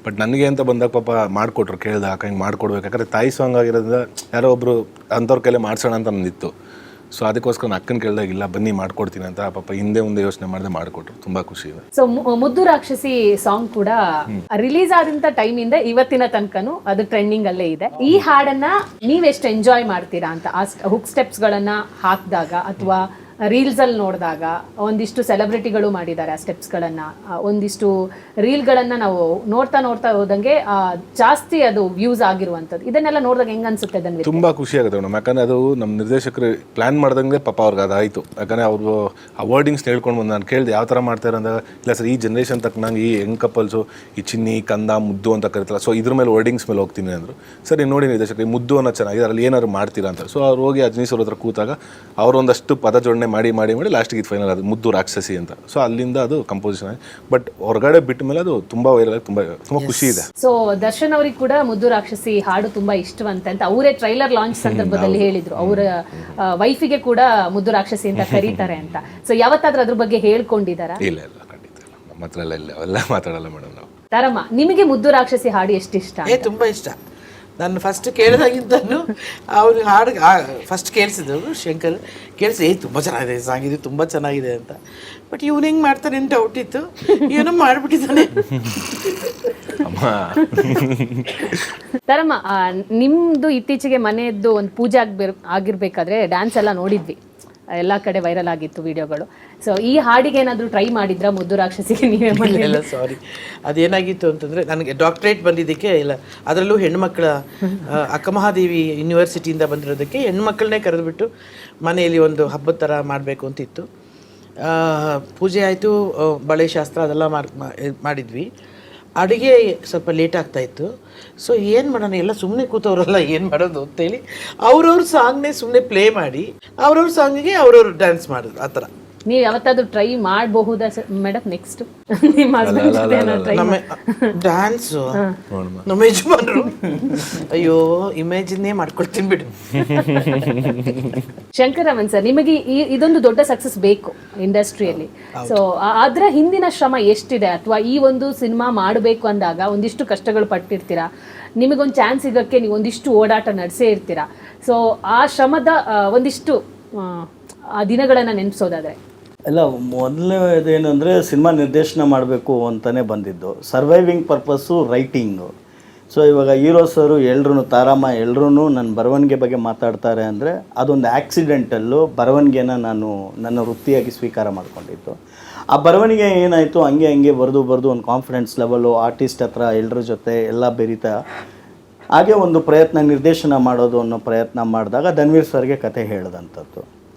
ಬಟ್ ನನಗೆ ಅಂತ ಬಂದಾಗ ಪಾಪ ಮಾಡಿಕೊಟ್ರು, ಕೇಳ್ದೆ ಅಕ್ಕ ಹಿಂಗೆ ಮಾಡಿಕೊಡ್ಬೇಕು. ಯಾಕಂದರೆ ತಾಯಿ ಸಾಂಗ್ ಆಗಿರೋದ್ರಿಂದ ಯಾರೋ ಒಬ್ಬರು ಅಂಥವ್ರ ಕೈಲೇ ಮಾಡಿಸೋಣ ಅಂತ ನಂದಿತ್ತು. ಸೊ ಅದಕ್ಕೋಸ್ಕರ ನಾನು ಅಕ್ಕನ ಕೇಳಿದಾಗ ಇಲ್ಲ ಬನ್ನಿ ಮಾಡ್ಕೊಡ್ತೀನಿ ಅಂತ ಪಾಪ ಹಿಂದೆ ಮುಂದೆ ಯೋಚನೆ ಮಾಡಿದೆ ಮಾಡಿಕೊಟ್ರು. ತುಂಬ ಖುಷಿ ಇದೆ. ಸೊ ಮುದ್ದು ರಾಕ್ಷಸಿ ಸಾಂಗ್ ಕೂಡ ರಿಲೀಸ್ ಆದಂತ ಟೈಮಿಂದ ಇವತ್ತಿನ ತನಕನೂ ಅದು ಟ್ರೆಂಡಿಂಗ್ ಅಲ್ಲೇ ಇದೆ. ಈ ಹಾಡನ್ನ ನೀವೆಷ್ಟು ಎಂಜಾಯ್ ಮಾಡ್ತೀರಾ ಅಂತ, ಆ ಹುಕ್ ಸ್ಟೆಪ್ಸ್ ಗಳನ್ನ ಹಾಕಿದಾಗ ಅಥವಾ ರೀಲ್ಸ್ ಅಲ್ಲಿ ನೋಡಿದಾಗ, ಒಂದಿಷ್ಟು ಸೆಲೆಬ್ರಿಟಿಗಳು ಮಾಡಿದ್ದಾರೆ ಆ ಸ್ಟೆಪ್ಸ್ ಗಳನ್ನ, ಒಂದಿಷ್ಟು ರೀಲ್ ಗಳನ್ನ ನಾವು ನೋಡ್ತಾ ಹೋದಂಗೆ ಜಾಸ್ತಿ ಅದು ವ್ಯೂಸ್ ಆಗಿರುವಂತದ್ದು. ಇದನ್ನೆಲ್ಲ ನೋಡಿದಾಗ ಹೆಂಗ್ ಅನ್ಸುತ್ತೆ ಧನ್ವೀರ್? ತುಂಬ ಖುಷಿ ಆಗುತ್ತೆ ಮೇಡಮ್. ಯಾಕಂದರೆ ಅದು ನಮ್ಮ ನಿರ್ದೇಶಕರು ಪ್ಲ್ಯಾನ್ ಮಾಡ್ದಂಗೆ ಪಾಪ ಅವ್ರಿಗೆ ಅದಾಯಿತು. ಯಾಕಂದರೆ ಅವರು ಆ ವರ್ಡಿಂಗ್ಸ್ ಹೇಳ್ಕೊಂಡು ಬಂದು ನಾನು ಕೇಳಿದೆ ಯಾವ ಥರ ಮಾಡ್ತಾರೆ ಅಂದಾಗ, ಇಲ್ಲ ಸರ್ ಈ ಜನ್ರೇಷನ್ ತಕ್ಕನಂಗೆ ಈ ಯಂಗ್ ಕಪಲ್ಸು ಈ ಚಿನ್ನಿ ಕಂದ ಮುದ್ದು ಅಂತ ಕರಿತಲ್ಲ, ಸೊ ಇದ್ರ ಮೇಲೆ ವರ್ಡಿಂಗ್ಸ್ ಮೇಲೆ ಹೋಗ್ತೀನಿ ಅಂದರು. ಸರಿ ನೋಡಿ ನಿರ್ದೇಶಕರು ಈ ಮುದ್ದು ಅನ್ನೋ ಚೆನ್ನಾಗಿದೆ, ಅದರಲ್ಲಿ ಏನಾದ್ರು ಮಾಡ್ತೀರಾ ಅಂತ. ಸೊ ಅವ್ರು ಹೋಗಿ ಅಜನೀಶ್ ಅವ್ರ ಹತ್ರ ಕೂತಾಗ ಅವರು ಒಂದಷ್ಟು ಪದ ಜೋಡಣೆ ಮಾಡಿ ಲಾಸ್ಟಿಗೆ ಇದು ಫೈನಲ್ ಅದು ಮುದ್ದು ರಾಕ್ಷಸಿ ಅಂತ. ಸೊ ಅಲ್ಲಿಂದ ಅದು ಕಂಪೋಸಿಷನ್ ಆಗಿ, ಬಟ್ ಹೊರಗಡೆ ಬಿಟ್ಟ ಮೇಲೆ ಅದು ತುಂಬ ವೈರಲ್ ಆಗಿ ತುಂಬ ಖುಷಿ ಇದೆ. ಸೊ ದರ್ಶನ್ ಅವ್ರಿಗೆ ಕೂಡ ಮುದ್ದು ರಾಕ್ಷಸಿ ಹಾಡು ತುಂಬಾ ಇಷ್ಟವಂತೆ ಅಂತ ಅವರೇ ಟ್ರೈಲರ್ ಲಾಂಚ್ ಸಂದರ್ಭದಲ್ಲಿ ಹೇಳಿದ್ರು. ಅವರ ವೈಫಿಗೆ ಕೂಡ ಮುದ್ದು ರಾಕ್ಷಸಿ ಅಂತ ಕರೀತಾರೆ ಅಂತ. ಸೊ ಯಾವತ್ತಾದ್ರೂ ಅದ್ರ ಬಗ್ಗೆ ಹೇಳ್ಕೊಂಡಿದ್ದಾರಾ? ಇಲ್ಲ ಖಂಡಿತ ಇಲ್ಲ, ನಮ್ಮ ಹತ್ರ ಎಲ್ಲ ಮಾತಾಡಲ್ಲ ಮೇಡಮ್ ನಾವು. ತಾರಮ್ಮ, ನಿಮಗೆ ಮುದ್ದು ರಾಕ್ಷಸಿ ಹಾಡು ಎಷ್ಟಿಷ್ಟ? ತುಂಬ ಇಷ್ಟ. ನಾನು ಫಸ್ಟ್ ಕೇಳಿದಾಗಿಂತನೂ ಅವ್ರು ಹಾಡು ಫಸ್ಟ್ ಕೇಳಿಸಿದ್ರು ಶಂಕರ್, ಕೇಳಿಸಿ ತುಂಬ ಚೆನ್ನಾಗಿದೆ ಸಾಂಗ್, ಇದು ತುಂಬ ಚೆನ್ನಾಗಿದೆ ಅಂತ. ಬಟ್ ಇವನು ಹೆಂಗೆ ಮಾಡ್ತಾನೆ ಅಂತ ಡೌಟ್ ಇತ್ತು, ಏನೋ ಮಾಡಿಬಿಟ್ಟಿದ್ದಾನೆ. ತಾರಮ್ಮ, ನಿಮ್ದು ಇತ್ತೀಚೆಗೆ ಮನೆಯದ್ದು ಒಂದು ಪೂಜೆ ಆಗಿರ್ಬೇಕಾದ್ರೆ ಡ್ಯಾನ್ಸ್ ಎಲ್ಲ ನೋಡಿದ್ವಿ, ಎಲ್ಲ ಕಡೆ ವೈರಲ್ ಆಗಿತ್ತು ವಿಡಿಯೋಗಳು. ಸೊ ಈ ಹಾಡಿಗೆ ಏನಾದರೂ ಟ್ರೈ ಮಾಡಿದ್ರಾ ಮುದ್ದು ರಾಕ್ಷಸಿಗೆ ನೀವೇ? ಇಲ್ಲ ಸಾರಿ, ಅದೇನಾಗಿತ್ತು ಅಂತಂದರೆ ನನಗೆ ಡಾಕ್ಟ್ರೇಟ್ ಬಂದಿದ್ದಕ್ಕೆ ಇಲ್ಲ, ಅದರಲ್ಲೂ ಹೆಣ್ಮಕ್ಳ ಅಕ್ಕಮಹಾದೇವಿ ಯೂನಿವರ್ಸಿಟಿಯಿಂದ ಬಂದಿರೋದಕ್ಕೆ ಹೆಣ್ಮಕ್ಳನ್ನೇ ಕರೆದುಬಿಟ್ಟು ಮನೆಯಲ್ಲಿ ಒಂದು ಹಬ್ಬದ ಥರ ಮಾಡಬೇಕು ಅಂತಿತ್ತು. ಪೂಜೆ ಆಯಿತು, ಬಳೆ ಶಾಸ್ತ್ರ ಅದೆಲ್ಲ ಮಾಡಿದ್ವಿ. ಅಡುಗೆ ಸ್ವಲ್ಪ ಲೇಟ್ ಆಗ್ತಾಯಿತ್ತು. ಸೊ ಏನು ಮಾಡೋಣ, ಎಲ್ಲ ಸುಮ್ಮನೆ ಕೂತವ್ರಲ್ಲ ಏನು ಮಾಡೋದು ಅಂತೇಳಿ ಅವ್ರವ್ರ ಸಾಂಗ್ನೇ ಸುಮ್ಮನೆ ಪ್ಲೇ ಮಾಡಿ ಅವ್ರವ್ರ ಸಾಂಗಿಗೆ ಅವ್ರವ್ರು ಡ್ಯಾನ್ಸ್ ಮಾಡಿದ್ರು. ಆ ಥರ ನೀವು ಯಾವತ್ತಾದ್ರೂ ಟ್ರೈ ಮಾಡಬಹುದಾ ಮೇಡಮ್? ನೆಕ್ಸ್ಟ್ ನಿಮ್ಮ ನಮ್ಮ ಡ್ಯಾನ್ಸು ನಮ್ಮ ಯಜಮಾನರು ಅಯ್ಯೋ ಇಮೇಜಿನ್ನೇ ಮಾಡ್ಕೊಳ್ತೀನಿ ಬಿಡು. ಶಂಕರಮನ್ ಸರ್, ನಿಮಗೆ ಇದೊಂದು ದೊಡ್ಡ ಸಕ್ಸಸ್ ಬೇಕು ಇಂಡಸ್ಟ್ರಿಯಲ್ಲಿ. ಸೊ ಅದರ ಹಿಂದಿನ ಶ್ರಮ ಎಷ್ಟಿದೆ? ಅಥವಾ ಈ ಒಂದು ಸಿನಿಮಾ ಮಾಡಬೇಕು ಅಂದಾಗ ಒಂದಿಷ್ಟು ಕಷ್ಟಗಳು ಪಟ್ಟಿರ್ತೀರಾ, ನಿಮಗೊಂದು ಚಾನ್ಸ್ ಸಿಗೋಕ್ಕೆ ನೀವು ಒಂದಿಷ್ಟು ಓಡಾಟ ನಡೆಸೇ ಇರ್ತೀರಾ. ಸೊ ಆ ಶ್ರಮದ ಒಂದಿಷ್ಟು ಆ ದಿನಗಳನ್ನು ನೆನಪಿಸೋದಾದ್ರೆ? ಇಲ್ಲ, ಮೊದಲನೇದೇನೆಂದರೆ ಸಿನಿಮಾ ನಿರ್ದೇಶನ ಮಾಡಬೇಕು ಅಂತಲೇ ಬಂದಿದ್ದು. Surviving purpose writing. ಸೊ ಇವಾಗ ಹೀರೋ ಸರು ಎಲ್ಲರೂ, ತಾರಮ್ಮ ಎಲ್ಲರೂ ನನ್ನ ಬರವಣಿಗೆ ಬಗ್ಗೆ ಮಾತಾಡ್ತಾರೆ ಅಂದರೆ ಅದೊಂದು ಆ್ಯಕ್ಸಿಡೆಂಟಲ್ಲು ಬರವಣಿಗೆನ ನಾನು ನನ್ನ ವೃತ್ತಿಯಾಗಿ ಸ್ವೀಕಾರ ಮಾಡ್ಕೊಂಡಿದ್ದು. ಆ ಬರವಣಿಗೆ ಏನಾಯಿತು, ಹಂಗೆ ಬರೆದು ಒಂದು ಕಾನ್ಫಿಡೆನ್ಸ್ ಲೆವೆಲ್ಲು ಆರ್ಟಿಸ್ಟ್ ಹತ್ರ ಎಲ್ಲರ ಜೊತೆ ಎಲ್ಲ ಬೆರೀತಾ ಹಾಗೆ ಒಂದು ಪ್ರಯತ್ನ ನಿರ್ದೇಶನ ಮಾಡೋದು ಅನ್ನೋ ಪ್ರಯತ್ನ ಮಾಡಿದಾಗ ಧನ್ವೀರ್ ಸರ್ಗೆ ಕತೆ ಹೇಳಿದಂಥದ್ದು.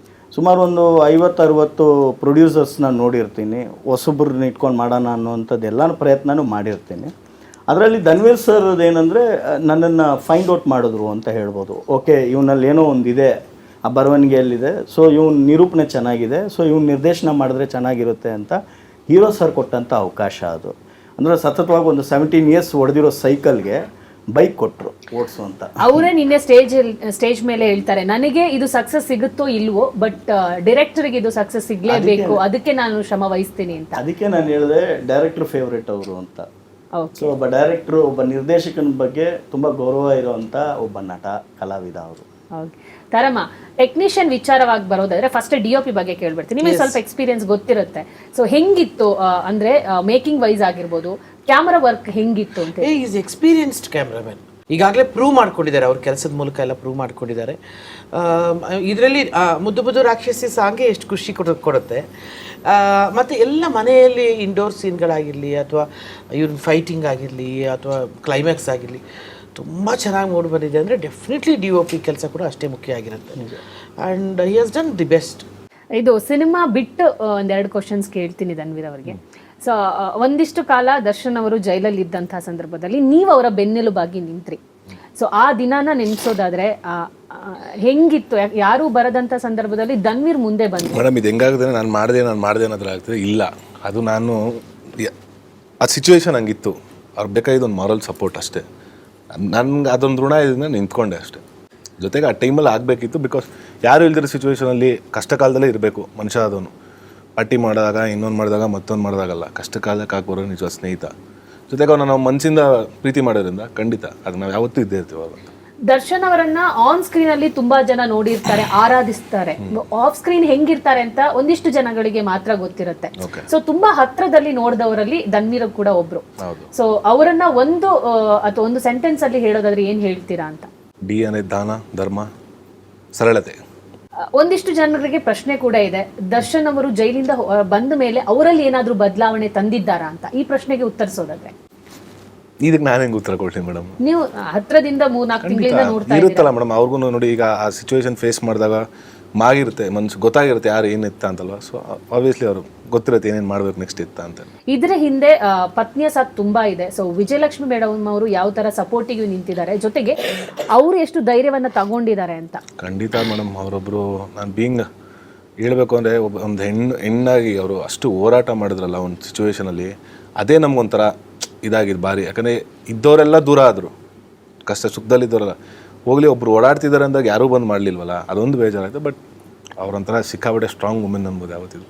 ಸುಮಾರು ಒಂದು 50-60 ಪ್ರೊಡ್ಯೂಸರ್ಸ್ನ ನೋಡಿರ್ತೀನಿ, ಹೊಸಬ್ರನ್ನ ಇಟ್ಕೊಂಡು ಮಾಡೋಣ ಅನ್ನೋವಂಥದ್ದು ಎಲ್ಲನೂ ಪ್ರಯತ್ನನೂ ಮಾಡಿರ್ತೀನಿ. ಅದರಲ್ಲಿ ಧನ್ವೀರ್ ಸರ್ ಏನಂದರೆ ನನ್ನನ್ನು ಫೈಂಡ್ ಔಟ್ ಮಾಡಿದ್ರು ಅಂತ ಹೇಳ್ಬೋದು. ಓಕೆ, ಇವನಲ್ಲಿ ಏನೋ ಒಂದಿದೆ, ಆ ಬರವಣಿಗೆಯಲ್ಲಿದೆ, ಸೊ ಇವ್ನ ನಿರೂಪಣೆ ಚೆನ್ನಾಗಿದೆ, ಸೊ ಇವ್ನ ನಿರ್ದೇಶನ ಮಾಡಿದ್ರೆ ಚೆನ್ನಾಗಿರುತ್ತೆ ಅಂತ ಹೀರೋ ಸರ್ ಕೊಟ್ಟಂಥ ಅವಕಾಶ ಅದು. ಅಂದರೆ ಸತತವಾಗಿ ಒಂದು 17 ಇಯರ್ಸ್ ಹೊಡೆದಿರೋ ಸೈಕಲ್ಗೆ ಬೈಕ್ ಕೊಟ್ಟರು ಓಡಿಸು ಅಂತ. ಅವರೇ ನಿನ್ನೆ ಸ್ಟೇಜ್ ಮೇಲೆ ಹೇಳ್ತಾರೆ, ನನಗೆ ಇದು ಸಕ್ಸಸ್ ಸಿಗುತ್ತೋ ಇಲ್ವೋ, ಬಟ್ ಡೈರೆಕ್ಟರ್ಗೆ ಇದು ಸಕ್ಸಸ್ ಸಿಗ್ಲೇಬೇಕು, ಅದಕ್ಕೆ ನಾನು ಶ್ರಮ ವಹಿಸ್ತೀನಿ ಅಂತ. ಅದಕ್ಕೆ ನಾನು ಹೇಳಿದೆ ಡೈರೆಕ್ಟರ್ ಫೇವ್ರೇಟ್ ಅವರು ಅಂತ. ಸೊ ಒಬ್ಬ ಡೈರೆಕ್ಟ್ರು, ಒಬ್ಬ ನಿರ್ದೇಶಕನ ಬಗ್ಗೆ ತುಂಬ ಗೌರವ ಇರುವಂಥ ಒಬ್ಬ ನಟ, ಕಲಾವಿದ ಅವರು. ತಾರಮ್ಮ, ಟೆಕ್ನಿಷಿಯನ್ ವಿಚಾರವಾಗಿ ಬರೋದಾದ್ರೆ ಫಸ್ಟ್ DOP ಬಗ್ಗೆ ಕೇಳ್ಬಿಡ್ತೀನಿ. ನಿಮಗೆ ಸ್ವಲ್ಪ ಎಕ್ಸ್ಪೀರಿಯನ್ಸ್ ಗೊತ್ತಿರುತ್ತೆ. ಸೊ ಹೆಂಗಿತ್ತು ಅಂದ್ರೆ ಮೇಕಿಂಗ್ ವೈಸ್ ಆಗಿರ್ಬೋದು, ಕ್ಯಾಮರಾ ವರ್ಕ್ ಹೆಂಗಿತ್ತು ಅಂತ? ಈಸ್ ಎಕ್ಸ್ಪೀರಿಯನ್ಸ್ಡ್ ಕ್ಯಾಮ್ರಾಮನ್, ಈಗಾಗಲೇ ಪ್ರೂವ್ ಮಾಡ್ಕೊಂಡಿದ್ದಾರೆ, ಅವ್ರ ಕೆಲಸದ ಮೂಲಕ ಎಲ್ಲ ಪ್ರೂವ್ ಮಾಡ್ಕೊಂಡಿದ್ದಾರೆ. ಇದರಲ್ಲಿ ಮುದ್ದು ರಾಕ್ಷಸಿ ಸಾಂಗ್ಗೆ ಎಷ್ಟು ಖುಷಿ ಕೊಡುತ್ತೆ. ಮತ್ತು ಎಲ್ಲ ಮನೆಯಲ್ಲಿ ಇಂಡೋರ್ ಸೀನ್ಗಳಾಗಿರಲಿ ಅಥವಾ ಇವ್ರ ಫೈಟಿಂಗ್ ಆಗಿರಲಿ ಅಥವಾ ಕ್ಲೈಮ್ಯಾಕ್ಸ್ ಆಗಿರಲಿ ತುಂಬ ಚೆನ್ನಾಗಿ ಮೂಡಿ ಬಂದಿದೆ. ಅಂದರೆ ಡೆಫಿನೆಟ್ಲಿ DOP ಕೆಲಸ ಕೂಡ ಅಷ್ಟೇ ಮುಖ್ಯ ಆಗಿರುತ್ತೆ. And he has done the best. ಇದು ಸಿನಿಮಾ ಬಿಟ್ಟು ಒಂದೆರಡು ಕ್ವಶನ್ಸ್ ಕೇಳ್ತೀನಿ ಧನ್ವೀರ್ ಅವರಿಗೆ. ಸೊ ಒಂದಿಷ್ಟು ಕಾಲ ದರ್ಶನ್ ಅವರು ಜೈಲಲ್ಲಿ ಇದ್ದಂತಹ ಸಂದರ್ಭದಲ್ಲಿ ನೀವು ಅವರ ಬೆನ್ನೆಲುಬಾಗಿ ನಿಂತ್ರಿ. ಸೊ ಆ ದಿನಾನ ನೆನೆಸೋದಾದ್ರೆ ಹೆಂಗಿತ್ತು? ಯಾರೂ ಬರದಂತ ಸಂದರ್ಭದಲ್ಲಿ ಧನ್ವೀರ್ ಮುಂದೆ ಬಂದ್ರು. ಮೇಡಮ್ ಇದು ಹೆಂಗಾಗುತ್ತೆ, ನಾನು ಮಾಡಿದೆ ಅನ್ನೋದ್ರ ಆಗ್ತದೆ ಇಲ್ಲ, ಅದು ನಾನು ಆ ಸಿಚುವೇಶನ್ ಹಂಗಿತ್ತು. ಅವ್ರು ಬೇಕಾಗಿದ್ದು ಒಂದು ಮಾರಲ್ ಸಪೋರ್ಟ್ ಅಷ್ಟೇ. ನನ್ಗೆ ಅದೊಂದು ಋಣ ಇದನ್ನ ನಿಂತ್ಕೊಂಡೆ ಅಷ್ಟೇ. ಜೊತೆಗೆ ಆ ಟೈಮಲ್ಲಿ ಆಗಬೇಕಿತ್ತು, ಬಿಕಾಸ್ ಯಾರು ಇಲ್ದಿರೋ ಸಿಚುವೇಶನಲ್ಲಿ ಕಷ್ಟ ಕಾಲದಲ್ಲೇ ಇರಬೇಕು ಮನುಷ್ಯ. ಅದನ್ನು ಪಾರ್ಟಿ ಮಾಡಿದಾಗ ಇನ್ನೊಂದು ಮಾಡಿದಾಗ ಮತ್ತೊಂದು ಮಾಡಿದಾಗಲ್ಲ, ಕಷ್ಟ ಕಾಲಕ್ಕೆ ಹಾಕೋರು ನಿಜ ಸ್ನೇಹಿತ. ಜೊತೆಗೆ ಅವನ್ನ ನಾವು ಮನಸ್ಸಿಂದ ಪ್ರೀತಿ ಮಾಡೋದ್ರಿಂದ ಖಂಡಿತ ಅದು ನಾವು ಯಾವತ್ತೂ ಇದ್ದೇ ಇರ್ತೀವಿ. ಅವಾಗ ದರ್ಶನ್ ಅವರನ್ನ ಆನ್ ಸ್ಕ್ರೀನ್ ಅಲ್ಲಿ ತುಂಬಾ ಜನ ನೋಡಿರ್ತಾರೆ, ಆರಾಧಿಸ್ತಾರೆ. ಆಫ್ ಸ್ಕ್ರೀನ್ ಹೆಂಗಿರ್ತಾರೆ ಅಂತ ಒಂದಿಷ್ಟು ಜನಗಳಿಗೆ ಮಾತ್ರ ಗೊತ್ತಿರುತ್ತೆ. ಸೊ ತುಂಬಾ ಹತ್ರದಲ್ಲಿ ನೋಡಿದವರಲ್ಲಿ ಧನ್ವೀರ್ ಕೂಡ ಒಬ್ರು. ಸೊ ಅವರನ್ನ ಒಂದು ಸೆಂಟೆನ್ಸ್ ಅಲ್ಲಿ ಹೇಳೋದಾದ್ರೆ ಏನ್ ಹೇಳ್ತೀರಾ ಅಂತ? ಡಿ అనేది ದಾನ, ಧರ್ಮ, ಸರಳತೆ. ಒಂದಿಷ್ಟು ಜನರಿಗೆ ಪ್ರಶ್ನೆ ಕೂಡ ಇದೆ, ದರ್ಶನ್ ಅವರು ಜೈಲಿಂದ ಬಂದ ಮೇಲೆ ಅವರಲ್ಲಿ ಏನಾದ್ರೂ ಬದಲಾವಣೆ ತಂದಿದ್ದಾರಾ ಅಂತ. ಈ ಪ್ರಶ್ನೆಗೆ ಉತ್ತರಿಸೋದಾದ್ರೆ ಇದಕ್ಕೆ ನಾನು ಹೆಂಗೆ ಉತ್ತರ ಕೊಡ್ತೀನಿ ಮೇಡಮ್? ನೀವು ಹತ್ರದಿಂದ 3-4 ತಿಂಗಳಿಂದ ನೋಡ್ತಾ ಇರುತ್ತಲ್ಲ ಮೇಡಮ್, ಅವ್ರಿಗೂ ನೋಡಿ ಈಗ ಆ ಸಿಚುವೇಶನ್ ಫೇಸ್ ಮಾಡಿದಾಗ ಮಾಗಿರುತ್ತೆ, ಮನ್ಸು ಗೊತ್ತಾಗಿರುತ್ತೆ ಯಾರು ಏನಿತ್ತ ಅಂತಲ್ವಾ. ಸೊ ಆಬ್ವಿಯಸ್ಲಿ ಅವರು ಗೊತ್ತಿರುತ್ತೆ ಏನೇನು ಮಾಡ್ಬೇಕು ನೆಕ್ಸ್ಟ್ ಇತ್ತ ಅಂತ. ಇದ್ರ ಹಿಂದೆ ಪತ್ನಿಯ ಸಾಥ್ ತುಂಬಾ ಇದೆ. ಸೊ ವಿಜಯಲಕ್ಷ್ಮಿ ಮೇಡಮ್ ಅವರು ಯಾವ ತರ ಸಪೋರ್ಟಿಗೆ ನಿಂತಿದ್ದಾರೆ, ಜೊತೆಗೆ ಅವರು ಎಷ್ಟು ಧೈರ್ಯವನ್ನ ತಗೊಂಡಿದ್ದಾರೆ ಅಂತ. ಖಂಡಿತ ಮೇಡಮ್, ಅವರೊಬ್ರು ನಾನು ಬೀಂಗ್ ಹೇಳ್ಬೇಕು ಅಂದರೆ ಒಂದು ಹೆಣ್ಣಾಗಿ ಅವರು ಅಷ್ಟು ಹೋರಾಟ ಮಾಡಿದ್ರಲ್ಲ ಒಂದು ಸಿಚುವೇಶನಲ್ಲಿ, ಅದೇ ನಮ್ಗೊಂಥರ ಇದಾಗಿದ್ದು ಭಾರಿ. ಯಾಕಂದರೆ ಇದ್ದವರೆಲ್ಲ ದೂರ ಆದರು, ಕಷ್ಟ ಸುಖದಲ್ಲಿದ್ದವರೆಲ್ಲ ಹೋಗ್ಲಿ, ಒಬ್ರು ಓಡಾಡ್ತಿದ್ದಾರೆ ಅಂದಾಗ ಯಾರೂ ಬಂದು ಮಾಡಲಿಲ್ವಲ್ಲ, ಅದೊಂದು ಬೇಜಾರಾಯಿತು. ಬಟ್ ಅವ್ರಂತರ ಸಿಕ್ಕಾಬಿಟ್ಟೆ ಸ್ಟ್ರಾಂಗ್ ವುಮೆನ್ ಅನ್ಬೋದು ಯಾವತ್ತಿದ್ರು.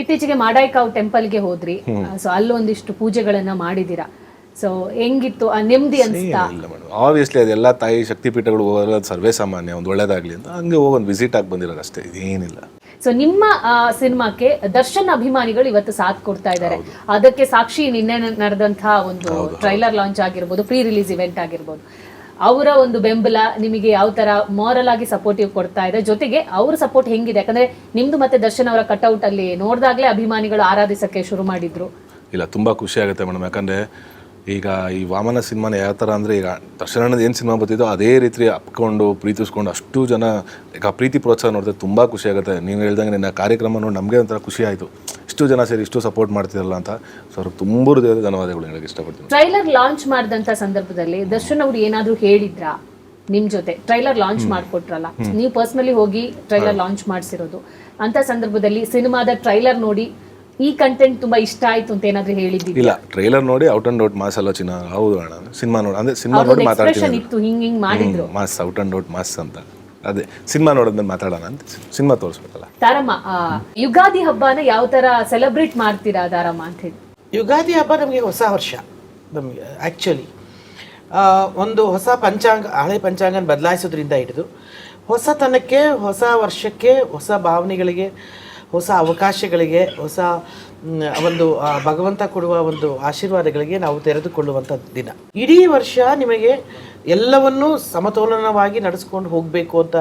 ಇತ್ತೀಚೆಗೆ ಮಾಡಾಯ್ಕಾವ್ ಟೆಂಪಲ್ಗೆ ಹೋದ್ರಿ. ಸೊ ಅಲ್ಲೊಂದಿಷ್ಟು ಪೂಜೆಗಳನ್ನ ಮಾಡಿದಿರಾ. ಸೊ ಹೆಂಗಿತ್ತು? ನೆಮ್ಮದಿ ಅನ್ಸ್ತಾ? ಇಲ್ಲ ಮೇಡಮ್, ಆಬ್ವಿಯಸ್ಲಿ ಅದೆಲ್ಲ ತಾಯಿ ಶಕ್ತಿಪೀಠಗಳು ಹೋಗೋದು ಸರ್ವೇ ಸಾಮಾನ್ಯ, ಒಂದು ಒಳ್ಳೇದಾಗ್ಲಿ ಅಂತ ಹಂಗೆ ಹೋಗೊಂದು ವಿಸಿಟ್ ಆಗಿ ಬಂದಿರೋದು ಅಷ್ಟೇ, ಇದೇನಿಲ್ಲ. ಸೊ ನಿಮ್ಮ ಸಿನಿಮಾಕ್ಕೆ ದರ್ಶನ್ ಅಭಿಮಾನಿಗಳು ಇವತ್ತು ಸಾಥ್ ಕೊಡ್ತಾ ಇದ್ದಾರೆ. ಅದಕ್ಕೆ ಸಾಕ್ಷಿ ನಿನ್ನೆ ನಡೆದಂತಹ ಒಂದು ಟ್ರೈಲರ್ ಲಾಂಚ್ ಆಗಿರ್ಬೋದು, ಪ್ರೀ ರಿಲೀಸ್ ಇವೆಂಟ್ ಆಗಿರ್ಬೋದು. ಅವರ ಒಂದು ಬೆಂಬಲ ನಿಮಗೆ ಯಾವ ತರ ಮಾರಲ್ ಆಗಿ ಸಪೋರ್ಟಿವ್ ಕೊಡ್ತಾ ಇದೆ, ಜೊತೆಗೆ ಅವ್ರ ಸಪೋರ್ಟ್ ಹೆಂಗಿದೆ? ಯಾಕಂದ್ರೆ ನಿಮ್ದು ಮತ್ತೆ ದರ್ಶನ್ ಅವರ ಕಟ್ಔಟ್ ಅಲ್ಲಿ ನೋಡಿದಾಗ್ಲೇ ಅಭಿಮಾನಿಗಳು ಆರಾಧಿಸಕ್ಕೆ ಶುರು ಮಾಡಿದ್ರು. ಇಲ್ಲ, ತುಂಬ ಖುಷಿ ಆಗುತ್ತೆ ಮೇಡಮ್. ಯಾಕಂದರೆ ಈಗ ಈ ವಾಮನ ಸಿನಿಮಾನ ಯಾವ ಥರ ಅಂದರೆ, ಈಗ ದರ್ಶನದ ಏನು ಸಿನಿಮಾ ಬರ್ತಿದ್ದೋ ಅದೇ ರೀತಿ ಅಪ್ಕೊಂಡು ಪ್ರೀತಿಸ್ಕೊಂಡು ಅಷ್ಟು ಜನ ಈಗ ಪ್ರೀತಿ ಪ್ರೋತ್ಸಾಹ ನೋಡಿದ್ರೆ ತುಂಬ ಖುಷಿ ಆಗುತ್ತೆ. ನೀವು ಹೇಳ್ದಂಗೆ ನಿನ್ನ ಕಾರ್ಯಕ್ರಮ ನೋಡಿ ನಮಗೆ ಒಂಥರ ಖುಷಿ ಆಯಿತು, ಇಷ್ಟು ಜನ ಸೇರಿ ಇಷ್ಟು ಸಪೋರ್ಟ್ ಮಾಡ್ತಿರಲ್ಲ ಅಂತ. ಸೊ ಅವ್ರಿಗೆ ತುಂಬ ಧನ್ಯವಾದಗಳು ಹೇಳಕ್ಕೆ ಇಷ್ಟಪಡ್ತೀನಿ. ಟ್ರೈಲರ್ ಲಾಂಚ್ ಮಾಡಿದಂಥ ಸಂದರ್ಭದಲ್ಲಿ ದರ್ಶನ್ ಅವ್ರು ಏನಾದರೂ ಹೇಳಿದ್ರಾ ನಿಮ್ಮ ಜೊತೆ? ಟ್ರೈಲರ್ ಲಾಂಚ್ ಮಾಡಿಕೊಟ್ರಲ್ಲ, ನೀವು ಪರ್ಸ್ನಲಿ ಹೋಗಿ ಟ್ರೈಲರ್ ಲಾಂಚ್ ಮಾಡಿಸಿರೋದು. ಅಂತ ಸಂದರ್ಭದಲ್ಲಿ ಸಿನಿಮಾದ ಟ್ರೈಲರ್ ನೋಡಿ ಈ ಕಂಟೆಂಟ್ ತುಂಬಾ ಇಷ್ಟ ಆಯ್ತು ಅಂತ ಏನಾದ್ರೂ ಹೇಳಿದ್ದಿಲ್ಲ? ಇಲ್ಲ, ಟ್ರೈಲರ್ ನೋಡಿ ಔಟ್ ಅಂಡ್ ಔಟ್ ಮಾಸ್ ಅಲ್ಲ ಚಿನ್ನ. ಹೌದು ಅಣ್ಣ, ಸಿನಿಮಾ ನೋಡಿ ಅಂದ್ರೆ ಸಿನಿಮಾ ನೋಡಿ ಮಾತಾಡ್ತೀನಿ. ಹಿಂಗ್ ಮಾಡಿದ್ರು mass, out and out mass ಅಂತ. ಅದೇ ಸಿನಿಮಾ ನೋಡಿದ್ಮೇಲೆ ಮಾತಾಡೋಣ ಅಂತ, ಸಿನಿಮಾ ತೋರಿಸ್ಬೇಕಲ್ಲ. ತಾರಮ್ಮ, ಯುಗಾದಿ ಹಬ್ಬನ ಯಾವ ತರ ಸೆಲೆಬ್ರೇಟ್ ಮಾಡ್ತೀರಾ ತಾರಮ್ಮ ಅಂತ ಹೇಳಿ? ಯುಗಾದಿ ಹಬ್ಬ ನಮಗೆ ಹೊಸ ವರ್ಷ. ನಮಗೆ ಆ್ಯಕ್ಚುಲಿ ಒಂದು ಹೊಸ ಪಂಚಾಂಗ, ಹಳೆ ಪಂಚಾಂಗನ ಬದಲಾಯಿಸೋದ್ರಿಂದ ಹಿಡಿದು ಹೊಸತನಕ್ಕೆ, ಹೊಸ ವರ್ಷಕ್ಕೆ, ಹೊಸ ಭಾವನೆಗಳಿಗೆ, ಹೊಸ ಅವಕಾಶಗಳಿಗೆ, ಹೊಸ ಒಂದು ಭಗವಂತ ಕೊಡುವ ಒಂದು ಆಶೀರ್ವಾದಗಳಿಗೆ ನಾವು ತೆರೆದುಕೊಳ್ಳುವಂಥ ದಿನ. ಇಡೀ ವರ್ಷ ನಿಮಗೆ ಎಲ್ಲವನ್ನೂ ಸಮತೋಲನವಾಗಿ ನಡೆಸ್ಕೊಂಡು ಹೋಗಬೇಕು ಅಂತ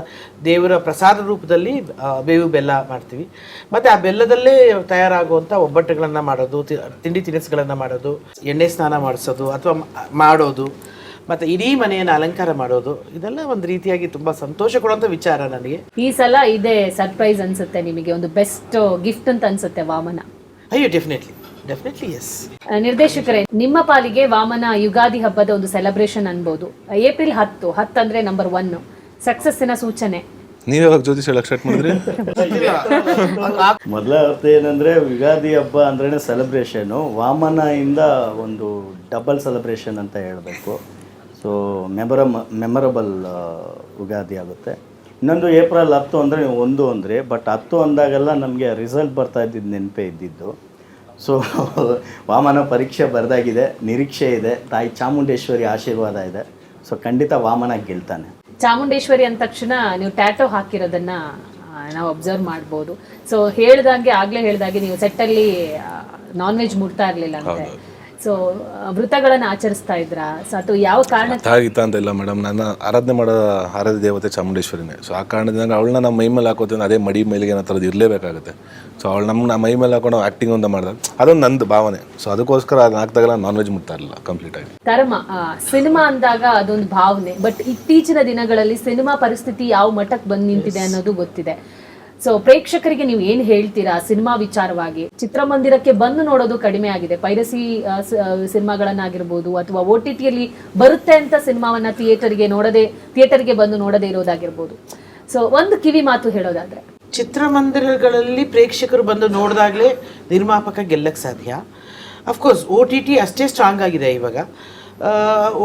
ದೇವರ ಪ್ರಸಾದ ರೂಪದಲ್ಲಿ ಬೇವು ಬೆಲ್ಲ ಮಾಡ್ತೀವಿ. ಮತ್ತು ಆ ಬೆಲ್ಲದಲ್ಲೇ ತಯಾರಾಗುವಂಥ ಒಬ್ಬಟ್ಟುಗಳನ್ನು ಮಾಡೋದು, ತಿಂಡಿ ತಿನಿಸುಗಳನ್ನು ಮಾಡೋದು, ಎಣ್ಣೆ ಸ್ನಾನ ಮಾಡಿಸೋದು ಅಥವಾ ಮಾಡೋದು, ಮತ್ತು ಇಡೀ ಮನೆಯನ್ನು ಅಲಂಕಾರ ಮಾಡೋದು, ಇದೆಲ್ಲ ಒಂದು ರೀತಿಯಾಗಿ ತುಂಬ ಸಂತೋಷ ಕೊಡುವಂಥ ವಿಚಾರ ನನಗೆ. ಈ ಸಲ ಇದೇ ಸರ್ಪ್ರೈಸ್ ಅನ್ಸುತ್ತೆ ನಿಮಗೆ, ಒಂದು ಬೆಸ್ಟ್ ಗಿಫ್ಟ್ ಅಂತ ಅನ್ಸುತ್ತೆ ವಾಮನ. ಅಯ್ಯೋ, ಡೆಫಿನೆಟ್ಲಿ ಎಸ್. ನಿರ್ದೇಶಕರೇ, ನಿಮ್ಮ ಪಾಲಿಗೆ ವಾಮನ ಯುಗಾದಿ ಹಬ್ಬದ ಒಂದು ಸೆಲೆಬ್ರೇಷನ್ ಅನ್ಬೋದು. ಏಪ್ರಿಲ್ 10 ಅಂದ್ರೆ ನಂಬರ್ 1 ಸಕ್ಸಸ್ಸಿನ ಸೂಚನೆ. ನೀವು ಯಾವಾಗ ಜ್ಯೋತಿಷ್ ಹೇಳಕ್ ಸ್ಟಾರ್ಟ್ ಮಾಡಿದ್ರಿ? ಮೊದಲ ಅರ್ಥ ಏನಂದರೆ, ಯುಗಾದಿ ಹಬ್ಬ ಅಂದ್ರೇ ಸೆಲೆಬ್ರೇಷನು, ವಾಮನ ಇಂದ ಒಂದು ಡಬಲ್ ಸೆಲೆಬ್ರೇಷನ್ ಅಂತ ಹೇಳಬೇಕು. ಸೊ ಮೆಮೊರಬಲ್ ಯುಗಾದಿ ಆಗುತ್ತೆ. ಇನ್ನೊಂದು ಏಪ್ರಿಲ್ 10 ಅಂದರೆ ನೀವು 1 ಅಂದರೆ, ಬಟ್ 10 ಅಂದಾಗೆಲ್ಲ ನಮಗೆ ರಿಸಲ್ಟ್ ಬರ್ತಾ ಇದ್ದಿದ್ದು ನೆನಪೇ ಇದ್ದಿದ್ದು. ಸೊ ವಾಮನ ಪರೀಕ್ಷೆ ಬರೆದಾಗಿದೆ, ನಿರೀಕ್ಷೆ ಇದೆ, ತಾಯಿ ಚಾಮುಂಡೇಶ್ವರಿ ಆಶೀರ್ವಾದ ಇದೆ. ಸೊ ಖಂಡಿತ ವಾಮನ ಗೆಲ್ತಾನೆ. ಚಾಮುಂಡೇಶ್ವರಿ ಅಂದ ತಕ್ಷಣ ನೀವು ಟ್ಯಾಟೋ ಹಾಕಿರೋದನ್ನ ನಾವು ಅಬ್ಸರ್ವ್ ಮಾಡ್ಬೋದು. ಸೊ ಆಗ್ಲೇ ಹೇಳ್ದಾಗೆ ನೀವು ಸೆಟ್ಟಲ್ಲಿ ನಾನ್ ವೆಜ್ ಮುಟ್ತಾ ಇರಲಿಲ್ಲ ಅಂತೆ. ಸೊ ವೃತಗಳನ್ನು ಆಚರಿಸ್ತಾ ಇದ್ರ ಅಥವಾ ಯಾವ ಕಾರಣಕ್ಕೆ ಅಂತ ಇಲ್ಲ ಮೇಡಮ್, ನಾನು ಆರಾಧನೆ ಮಾಡೋ ಆರಾಧ್ಯ ದೇವತೆ ಚಾಮುಂಡೇಶ್ವರಿನೇ. ಸೊ ಆ ಕಾರಣದಿಂದ ಅವಳನ್ನ ನಮ್ಮ ಮೈ ಮೇಲೆ ಹಾಕೋತೀನಿ, ಅದೇ ಮಡಿ ಮೇಲಿಗೆ ಅನ್ನೋ ಥರದ್ದು ಇರಲೇಬೇಕಾಗುತ್ತೆ. ಸೊ ಅವಳು ನಮ್ಮ ಮೈ ಮೇಲೆ ಹಾಕೊಂಡು ಆ್ಯಕ್ಟಿಂಗ್ ಅಂತ ಮಾಡಿದಾಗ ಅದೊಂದು ನಂದು ಭಾವನೆ. ಸೊ ಅದಕ್ಕೋಸ್ಕರ ಅದನ್ನ ಹಾಕಿದಾಗಲ್ಲ ನಾನ್ ವೆಜ್ ಮುಟ್ತಾ ಇರಲಿಲ್ಲ ಕಂಪ್ಲೀಟ್ ಆಗಿ. ತರಮ ಸಿನಿಮಾ ಅಂದಾಗ ಅದೊಂದು ಭಾವನೆ, ಬಟ್ ಇತ್ತೀಚಿನ ದಿನಗಳಲ್ಲಿ ಸಿನಿಮಾ ಪರಿಸ್ಥಿತಿ ಯಾವ ಮಟ್ಟಕ್ಕೆ ಬಂದು ನಿಂತಿದೆ ಅನ್ನೋದು ಗೊತ್ತಿದೆ. ಸೊ ಪ್ರೇಕ್ಷಕರಿಗೆ ನೀವು ಏನ್ ಹೇಳ್ತೀರಾ ಸಿನಿಮಾ ವಿಚಾರವಾಗಿ? ಚಿತ್ರಮಂದಿರಕ್ಕೆ ಬಂದು ನೋಡೋದು ಕಡಿಮೆ ಆಗಿದೆ, ಪೈರಸಿ ಸಿನಿಮಾಗಳನ್ನಾಗಿರ್ಬೋದು ಅಥವಾ OTTಯಲ್ಲಿ ಬರುತ್ತೆ ಅಂತ ಸಿನಿಮಾವನ್ನ ಥಿಯೇಟರ್ಗೆ ಬಂದು ನೋಡದೇ ಇರೋದಾಗಿರ್ಬೋದು. ಸೊ ಒಂದು ಕಿವಿ ಮಾತು ಹೇಳೋದಾದ್ರೆ, ಚಿತ್ರಮಂದಿರಗಳಲ್ಲಿ ಪ್ರೇಕ್ಷಕರು ಬಂದು ನೋಡಿದಾಗಲೇ ನಿರ್ಮಾಪಕ ಗೆಲ್ಲಕ್ಕೆ ಸಾಧ್ಯ. ಅಫ್ಕೋರ್ಸ್ OTT ಅಷ್ಟೇ ಸ್ಟ್ರಾಂಗ್ ಆಗಿದೆ ಇವಾಗ.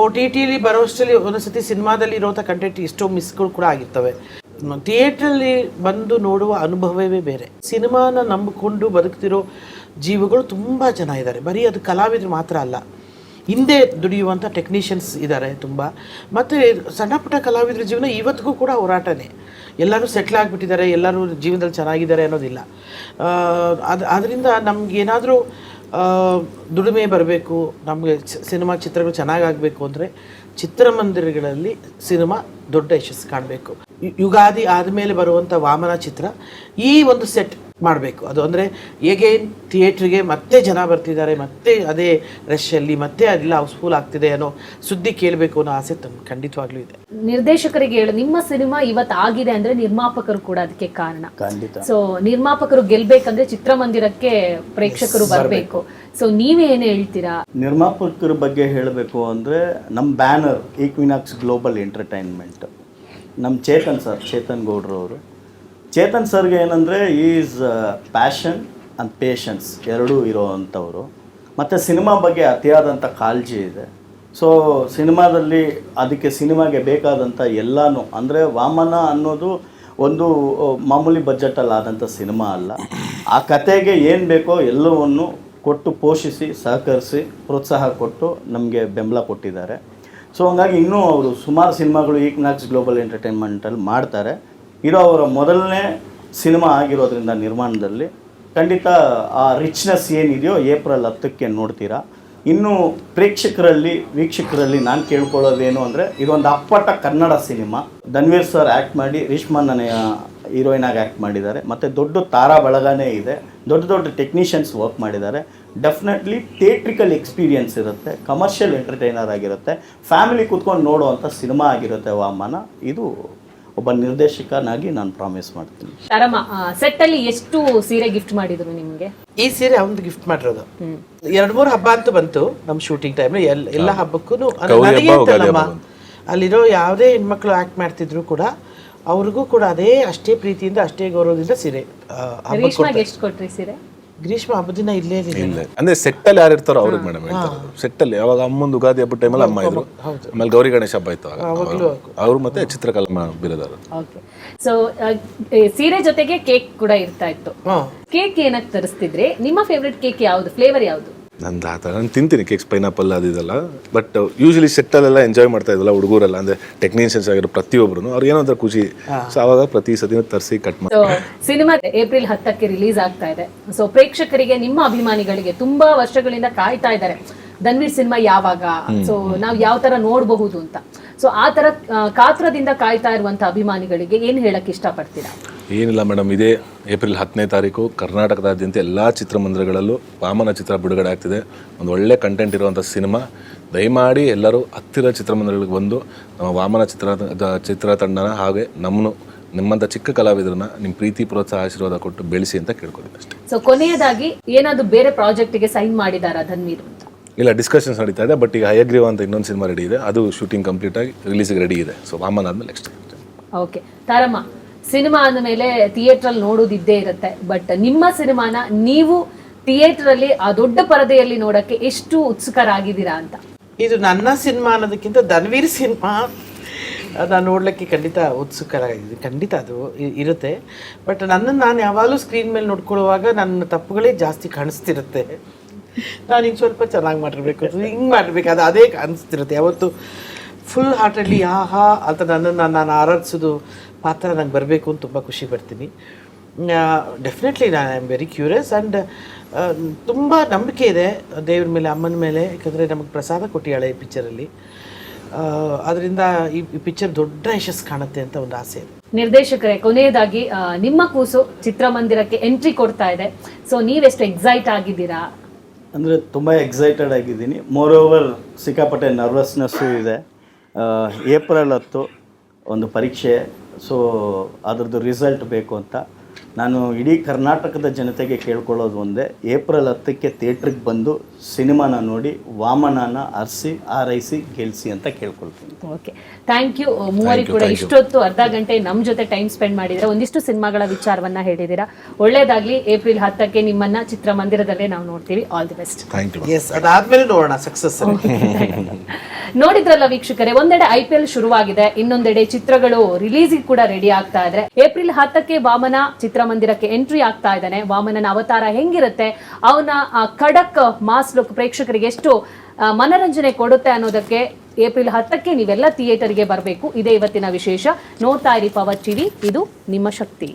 OTTಲಿ ಬರೋಷ್ಟರಲ್ಲಿ ಒಂದೊಂದ್ಸತಿ ಸಿನಿಮಾದಲ್ಲಿ ಇರೋಂಥ ಕಂಟೆಂಟ್ ಎಷ್ಟೋ ಮಿಸ್ಗಳು ಕೂಡ ಆಗಿರ್ತವೆ. ಥಿಯೇಟ್ರಲ್ಲಿ ಬಂದು ನೋಡುವ ಅನುಭವವೇ ಬೇರೆ. ಸಿನಿಮಾನ ನಂಬಿಕೊಂಡು ಬದುಕ್ತಿರೋ ಜೀವಗಳು ತುಂಬ ಜನ ಇದ್ದಾರೆ. ಬರೀ ಅದು ಕಲಾವಿದರು ಮಾತ್ರ ಅಲ್ಲ, ಹಿಂದೆ ದುಡಿಯುವಂಥ ಟೆಕ್ನಿಷಿಯನ್ಸ್ ಇದ್ದಾರೆ ತುಂಬ. ಮತ್ತು ಸಣ್ಣ ಪುಟ್ಟ ಕಲಾವಿದರ ಜೀವನ ಇವತ್ತಿಗೂ ಕೂಡ ಹೋರಾಟನೇ. ಎಲ್ಲರೂ ಸೆಟ್ಲ್ ಆಗಿಬಿಟ್ಟಿದ್ದಾರೆ, ಎಲ್ಲರೂ ಜೀವನದಲ್ಲಿ ಚೆನ್ನಾಗಿದ್ದಾರೆ ಅನ್ನೋದಿಲ್ಲ. ಅದರಿಂದ ನಮಗೇನಾದರೂ ದುಡಿಮೆ ಬರಬೇಕು, ನಮಗೆ ಸಿನಿಮಾ ಚಿತ್ರಗಳು ಚೆನ್ನಾಗಾಗಬೇಕು ಅಂದರೆ ಚಿತ್ರಮಂದಿರಗಳಲ್ಲಿ ಸಿನಿಮಾ ದೊಡ್ಡ ಯಶಸ್ಸು ಕಾಣಬೇಕು. ಯುಗಾದಿ ಆದಮೇಲೆ ಬರುವಂಥ ವಾಮನ ಚಿತ್ರ ಈ ಒಂದು ಸೆಟ್ ಮಾಡಬೇಕು. ಅದು ಅಂದರೆ ಹೇಗೇನು ಥಿಯೇಟ್ರಿಗೆ ಮತ್ತೆ ಜನ ಬರ್ತಿದ್ದಾರೆ, ಮತ್ತೆ ಅದೇ ರಶಲ್ಲಿ ಮತ್ತೆ ಅದೆಲ್ಲ ಹೌಸ್ಫುಲ್ ಆಗ್ತಿದೆ ಅನ್ನೋ ಸುದ್ದಿ ಕೇಳಬೇಕು ಅನ್ನೋ ಆಸೆ ಖಂಡಿತವಾಗ್ಲೂ ಇದೆ. ನಿರ್ದೇಶಕರಿಗೆ ಹೇಳು, ನಿಮ್ಮ ಸಿನಿಮಾ ಇವತ್ತು ಆಗಿದೆ ಅಂದ್ರೆ ನಿರ್ಮಾಪಕರು ಕೂಡ ಅದಕ್ಕೆ ಕಾರಣ. ಖಂಡಿತ. ಸೊ ನಿರ್ಮಾಪಕರು ಗೆಲ್ಬೇಕಂದ್ರೆ ಚಿತ್ರಮಂದಿರಕ್ಕೆ ಪ್ರೇಕ್ಷಕರು ಬರಬೇಕು. ಸೊ ನೀವೇನು ಹೇಳ್ತೀರಾ? ನಿರ್ಮಾಪಕರ ಬಗ್ಗೆ ಹೇಳಬೇಕು ಅಂದರೆ ನಮ್ಮ ಬ್ಯಾನರ್ ಈಕ್ವಿನಾಕ್ಸ್ ಗ್ಲೋಬಲ್ ಎಂಟರ್ಟೈನ್ಮೆಂಟ್, ನಮ್ಮ ಚೇತನ್ ಗೌಡ್ರವರು. ಚೇತನ್ ಸರ್ಗೆ ಏನಂದರೆ ಈಸ್ ಪ್ಯಾಷನ್ ಆ್ಯಂಡ್ ಪೇಷನ್ಸ್ ಎರಡೂ ಇರೋವಂಥವ್ರು. ಮತ್ತು ಸಿನಿಮಾ ಬಗ್ಗೆ ಅತಿಯಾದಂಥ ಕಾಳಜಿ ಇದೆ. ಸೊ ಸಿನಿಮಾದಲ್ಲಿ ಅದಕ್ಕೆ ಸಿನಿಮಾಗೆ ಬೇಕಾದಂಥ ಎಲ್ಲನೂ, ಅಂದರೆ ವಾಮನ ಅನ್ನೋದು ಒಂದು ಮಾಮೂಲಿ ಬಜೆಟಲ್ಲಿ ಆದಂಥ ಸಿನಿಮಾ ಅಲ್ಲ. ಆ ಕತೆಗೆ ಏನು ಬೇಕೋ ಎಲ್ಲವನ್ನು ಕೊಟ್ಟು ಪೋಷಿಸಿ ಸಹಕರಿಸಿ ಪ್ರೋತ್ಸಾಹ ಕೊಟ್ಟು ನಮಗೆ ಬೆಂಬಲ ಕೊಟ್ಟಿದ್ದಾರೆ. ಸೊ ಹಂಗಾಗಿ ಇನ್ನೂ ಅವರು ಸುಮಾರು ಸಿನಿಮಾಗಳು ಈಕ್ವಿನಾಕ್ಸ್ ಗ್ಲೋಬಲ್ ಎಂಟರ್ಟೈನ್ಮೆಂಟಲ್ಲಿ ಮಾಡ್ತಾರೆ. ಇದು ಅವರ ಮೊದಲನೇ ಸಿನಿಮಾ ಆಗಿರೋದ್ರಿಂದ ನಿರ್ಮಾಣದಲ್ಲಿ ಖಂಡಿತ ಆ ರಿಚ್ನೆಸ್ ಏನಿದೆಯೋ ಏಪ್ರಿಲ್ 10ಕ್ಕೆ ನೋಡ್ತೀರಾ. ಇನ್ನು ಪ್ರೇಕ್ಷಕರಲ್ಲಿ ವೀಕ್ಷಕರಲ್ಲಿ ನಾನು ಕೇಳ್ಕೊಳ್ಳೋದೇನು ಅಂದರೆ, ಇದೊಂದು ಅಪ್ಪಟ Kannada cinema. Dhanveer sir act ಮಾಡಿ, ರೇಷ್ಮಾ ನನಯ ಹೀರೋಯಿನ್ ಆಗಿ ಆ್ಯಕ್ಟ್ ಮಾಡಿದ್ದಾರೆ. ಮತ್ತು ದೊಡ್ಡ ತಾರಾ ಬಳಗನೇ ಇದೆ, ದೊಡ್ಡ ಟೆಕ್ನಿಷಿಯನ್ಸ್ ವರ್ಕ್ ಮಾಡಿದ್ದಾರೆ. ಡೆಫಿನೆಟ್ಲಿ ಥಿಯೇಟ್ರಿಕಲ್ ಎಕ್ಸ್ಪೀರಿಯನ್ಸ್ ಇರುತ್ತೆ, ಕಮರ್ಷಿಯಲ್ ಎಂಟರ್ಟೈನರ್ ಆಗಿರುತ್ತೆ, ಫ್ಯಾಮಿಲಿ ಕೂತ್ಕೊಂಡು ನೋಡುವಂಥ ಸಿನಿಮಾ ಆಗಿರುತ್ತೆ ವಾಮನ. ಇದು ಒಬ್ಬ ನಿರ್ದೇಶಕನಾಗಿ ನಾನು ಪ್ರಾಮಿಸ್ ಮಾಡ್ತೀನಿ. ಸೆಟ್ ಅಲ್ಲಿ ಎಷ್ಟು ಸೀರೆ ಗಿಫ್ಟ್ ಮಾಡಿದ್ರು ನಿಮ್ಗೆ? ಈ ಸೀರೆ ಅವನು ಗಿಫ್ಟ್ ಮಾಡಿರೋದು. 2-3 ಹಬ್ಬ ಅಂತೂ ಬಂತು ನಮ್ಮ ಶೂಟಿಂಗ್ ಟೈಮ್. ಎಲ್ಲ ಹಬ್ಬಕ್ಕೂ ಅಲ್ಲಿರೋ ಯಾವುದೇ ಹೆಣ್ಮಕ್ಳು ಆಕ್ಟ್ ಮಾಡ್ತಿದ್ರು ಕೂಡ ಅವ್ರಿಗೂ ಕೂಡ ಅಷ್ಟೇ ಪ್ರೀತಿಯಿಂದ ಅಷ್ಟೇ ಗೌರವದಿಂದ ಸೀರೆ. ಎಷ್ಟು ಕೊಟ್ರಿ ಸೀರೆ? ಗ್ರೀಷ್ಮ ಹಬ್ಬದ ದಿನ ಇಲ್ಲೇ ಅಂದ್ರೆ ಸೆಟ್ ಅಲ್ಲಿ ಯಾರು ಇರ್ತಾರೋ ಅವ್ರಿಗೆ ಮೇಡಮ್ ಹೇಳ್ತಾರೆ. ಸೆಟ್ ಅಲ್ಲಿ ಯಾವಾಗ ಅಮ್ಮಂದು ಯುಗಾದಿ ಹಬ್ಬದ ಟೈಮಲ್ಲಿ ಅಮ್ಮ ಇದ್ರು, ಆಮೇಲೆ ಗೌರಿ ಗಣೇಶ ಹಬ್ಬ ಇತ್ತು ಅವರು, ಮತ್ತೆ ಚಿತ್ರಕಲಾ ಬಿರದಾರು. ಸೊ ಸೀರೆ ಜೊತೆಗೆ ಕೇಕ್ ಕೂಡ ಇರ್ತಾ ಇತ್ತು. ಕೇಕ್ ಏನಕ್ಕೆ ತರಿಸ್ತಿದ್ರಿ? ನಿಮ್ಮ ಫೇವ್ರೆಟ್ ಕೇಕ್ ಯಾವುದು, ಫ್ಲೇವರ್ ಯಾವುದು? ನಂದು ಆ ಥರ ನಾನು ತಿಂತೀನಿ ಕೇಕ್ಸ್, ಪೈನಾಪಲ್ ಅದೆಲ್ಲ. ಬಟ್ ಯೂಶಲಿ ಸೆಟ್ಟಲ್ಲೆಲ್ಲ ಎಂಜಾಯ್ ಮಾಡ್ತಾ ಇದ್ವಲ್ಲ ಹುಡುಗರೆಲ್ಲ, ಅಂದರೆ ಟೆಕ್ನಿಷಿಯನ್ಸ್ ಆಗಿರೋ ಪ್ರತಿಯೊಬ್ಬರು ಅವ್ರು ಏನಂದ್ರೆ ಖುಷಿ. ಸೊ ಅವಾಗ ಪ್ರತಿ ಸತಿ ತರಿಸಿ ಕಟ್ ಮಾಡಿ. ಸಿನಿಮಾ ಏಪ್ರಿಲ್ 10ಕ್ಕೆ ರಿಲೀಸ್ ಆಗ್ತಾ ಇದೆ. ಸೊ ಪ್ರೇಕ್ಷಕರಿಗೆ, ನಿಮ್ಮ ಅಭಿಮಾನಿಗಳಿಗೆ ತುಂಬಾ ವರ್ಷಗಳಿಂದ ಕಾಯ್ತಾ ಇದ್ದಾರೆ ಧನ್ವೀರ್ ಸಿನಿಮಾ ಯಾವಾಗ, ಸೊ ನಾವು ಯಾವ ತರ ನೋಡಬಹುದು ಅಂತ. ಸೊ ಆ ತರ ಕಾತ್ರದಿಂದ ಕಾಯ್ತಾ ಇರುವಂತ ಅಭಿಮಾನಿಗಳಿಗೆ ಏನ್ ಹೇಳಕ್ ಇಷ್ಟಪಡ್ತೀರಾ? ಏನಿಲ್ಲ ಮೇಡಮ್, ಇದೇ ಏಪ್ರಿಲ್ 10ನೇ ತಾರೀಕು ಕರ್ನಾಟಕದಾದ್ಯಂತ ಎಲ್ಲ ಚಿತ್ರಮಂದಿರಗಳಲ್ಲೂ ವಾಮನ ಚಿತ್ರ ಬಿಡುಗಡೆ ಆಗ್ತಿದೆ. ಒಂದು ಒಳ್ಳೆ ಕಂಟೆಂಟ್ ಇರುವಂಥ ಸಿನಿಮಾ. ದಯಮಾಡಿ ಎಲ್ಲರೂ ಹತ್ತಿರ ಚಿತ್ರಮಂದಿರಗಳಿಗೆ ಬಂದು ನಮ್ಮ ವಾಮನ ಚಿತ್ರತಂಡನ ಹಾಗೆ ನಿಮ್ಮಂಥ ಚಿಕ್ಕ ಕಲಾವಿದರನ್ನ ನಿಮ್ಮ ಪ್ರೀತಿ ಪ್ರೋತ್ಸಾಹ ಆಶೀರ್ವಾದ ಕೊಟ್ಟು ಬೆಳೆಸಿ ಅಂತ ಕೇಳ್ಕೊತೀನಿ ಅಷ್ಟೇ. ಸೊ ಕೊನೆಯದಾಗಿ ಏನಾದ್ರು ಬೇರೆ ಪ್ರಾಜೆಕ್ಟ್ಗೆ ಸೈನ್ ಮಾಡಿದಾರಾ ಧನ್ವೀರ್ ಅಂತ? ಇಲ್ಲ, ಡಿಸ್ಕಷನ್ಸ್ ನಡೀತಾ ಇದೆ. ಬಟ್ ಈಗ ಹಯಗ್ರೀವ ಅಂತ ಇನ್ನೊಂದು ಸಿನಿಮಾ ರೆಡಿ ಇದೆ, ಅದು ಶೂಟಿಂಗ್ ಕಂಪ್ಲೀಟ್ ಆಗಿ ರಿಲೀಸ್ಗೆ ರೆಡಿ ಇದೆ. ಸೊ ವಾಮನ ಆದ್ಮೇಲೆ ನೆಕ್ಸ್ಟ್. ಓಕೆ ತಾರಮ್ಮ, ಸಿನಿಮಾ ಅಂದಮೇಲೆ ಥಿಯೇಟ್ರಲ್ಲಿ ನೋಡೋದಿದ್ದೇ ಇರುತ್ತೆ. ಬಟ್ ನಿಮ್ಮ ಸಿನಿಮಾನ ನೀವು ಥಿಯೇಟ್ರಲ್ಲಿ ಆ ದೊಡ್ಡ ಪರದೆಯಲ್ಲಿ ನೋಡಕ್ಕೆ ಎಷ್ಟು ಉತ್ಸುಕರಾಗಿದ್ದೀರಾ ಅಂತ? ಇದು ನನ್ನ ಸಿನಿಮಾ ಅನ್ನೋದಕ್ಕಿಂತ ಧನ್ವೀರ್ ಸಿನಿಮಾ ನಾನು ನೋಡಲಿಕ್ಕೆ ಖಂಡಿತ ಉತ್ಸುಕರಾಗಿದ್ದೀನಿ. ಖಂಡಿತ ಅದು ಇರುತ್ತೆ. ಬಟ್ ನಾನು ಯಾವಾಗಲೂ ಸ್ಕ್ರೀನ್ ಮೇಲೆ ನೋಡ್ಕೊಳ್ಳುವಾಗ ನನ್ನ ತಪ್ಪುಗಳೇ ಜಾಸ್ತಿ ಕಾಣಿಸ್ತಿರುತ್ತೆ. ನಾನು ಹಿಂಗೆ ಸ್ವಲ್ಪ ಚೆನ್ನಾಗಿ ಮಾಡಿರ್ಬೇಕು, ಹಿಂಗೆ ಮಾಡಿರ್ಬೇಕು, ಅದೇ ಅನಿಸ್ತಿರುತ್ತೆ. ಯಾವತ್ತು ಫುಲ್ ಹಾರ್ಟಲ್ಲಿ ಆಹಾ ಅಂತ ನನ್ನನ್ನು ನಾನು ಆರಾಧಿಸೋದು ಪಾತ್ರ ನಂಗೆ ಬರಬೇಕು ಅಂತ ತುಂಬ ಖುಷಿ ಪಡ್ತೀನಿ. ಡೆಫಿನೆಟ್ಲಿ ನಾನು I am very curious and ತುಂಬ ನಂಬಿಕೆ ಇದೆ ದೇವ್ರ ಮೇಲೆ, ಅಮ್ಮನ ಮೇಲೆ. ಯಾಕಂದರೆ ನಮಗೆ ಪ್ರಸಾದ ಕೊಟ್ಟಿಯಾಳೆ ಈ ಪಿಕ್ಚರಲ್ಲಿ. ಅದರಿಂದ ಈ ಪಿಕ್ಚರ್ ದೊಡ್ಡ ಯಶಸ್ಸು ಕಾಣುತ್ತೆ ಅಂತ ಒಂದು ಆಸೆ ಇದೆ. ನಿರ್ದೇಶಕರೇ, ಕೊನೆಯದಾಗಿ ನಿಮ್ಮ ಕೂಸು ಚಿತ್ರಮಂದಿರಕ್ಕೆ ಎಂಟ್ರಿ ಕೊಡ್ತಾ ಇದೆ. ಸೊ ನೀವೆಷ್ಟು ಎಕ್ಸೈಟ್ ಆಗಿದ್ದೀರಾ? ಅಂದರೆ ತುಂಬ ಎಕ್ಸೈಟೆಡ್ ಆಗಿದ್ದೀನಿ. ಮೋರ್ ಓವರ್ ಸಿಕ್ಕಾಪಟ್ಟೆ ನರ್ವಸ್ನೆಸ್ಸು ಇದೆ. ಏಪ್ರಿಲ್ 10 ಒಂದು ಪರೀಕ್ಷೆ. ಸೊ ಅದರದ್ದು ರಿಸಲ್ಟ್ ಬೇಕು ಅಂತ ನಾನು ಇಡೀ ಕರ್ನಾಟಕದ ಜನತೆಗೆ ಕೇಳ್ಕೊಳ್ಳೋದು ಒಂದೇ, ಏಪ್ರಿಲ್ 10ಕ್ಕೆ ಥಿಯೇಟ್ರಿಗೆ ಬಂದು ಸಿನಿಮಾನ ನೋಡಿ ವಾಮನನ ಅರಸಿ ಆರೈಸಿ ಗೆಲ್ಲಿಸಿ ಅಂತ ಕೇಳ್ಕೊಳ್ತೀನಿ. ಓಕೆ, ಥ್ಯಾಂಕ್ ಯು ಮೂವರಿಗೆ ಕೂಡ ಇಷ್ಟೊತ್ತು ಅರ್ಧ ಗಂಟೆ ನಮ್ಮ ಜೊತೆ ಟೈಮ್ ಸ್ಪೆಂಡ್ ಮಾಡಿದ್ರೆ ಒಂದಿಷ್ಟು ಸಿನಿಮಾಗಳ ವಿಚಾರವನ್ನ ಹೇಳಿದ್ದೀರಾ. ಒಳ್ಳೇದಾಗ್ಲಿ. ಏಪ್ರಿಲ್ 10ಕ್ಕೆ ನಿಮ್ಮನ್ನ ಚಿತ್ರಮಂದಿರದಲ್ಲೇ ನಾವು ನೋಡ್ತೀವಿ. All the best. Thank you. Yes, ಅದಾದ್ಮೇಲೆ ನೋಡೋಣ ಸಕ್ಸಸ್. ನೋಡಿದ್ರಲ್ಲ ವೀಕ್ಷಕರೇ, ಒಂದೆಡೆ IPL ಶುರುವಾಗಿದೆ, ಇನ್ನೊಂದೆಡೆ ಚಿತ್ರಗಳು ರಿಲೀಸ್ ಕೂಡ ರೆಡಿ ಆಗ್ತಾ ಇದ್ರೆ. ಏಪ್ರಿಲ್ 10ಕ್ಕೆ ವಾಮನ ಚಿತ್ರಮಂದಿರಕ್ಕೆ ಎಂಟ್ರಿ ಆಗ್ತಾ ಇದ್ದಾನೆ. ವಾಮನನ ಅವತಾರ ಹೆಂಗಿರುತ್ತೆ, ಅವನ ಖಡಕ್ ಮಾಸ್ ಲುಕ್ ಪ್ರೇಕ್ಷಕರಿಗೆ ಎಷ್ಟು ಮನರಂಜನೆ ಕೊಡುತ್ತೆ ಅನ್ನೋದಕ್ಕೆ ಏಪ್ರಿಲ್ 10ಕ್ಕೆ ನೀವೆಲ್ಲ ಥಿಯೇಟರ್ಗೆ ಬರಬೇಕು. ಇದೇ ಇವತ್ತಿನ ವಿಶೇಷ. ನೋಡ್ತಾ ಇರಿ ಪವರ್ ಟಿವಿ, ಇದು ನಿಮ್ಮ ಶಕ್ತಿ.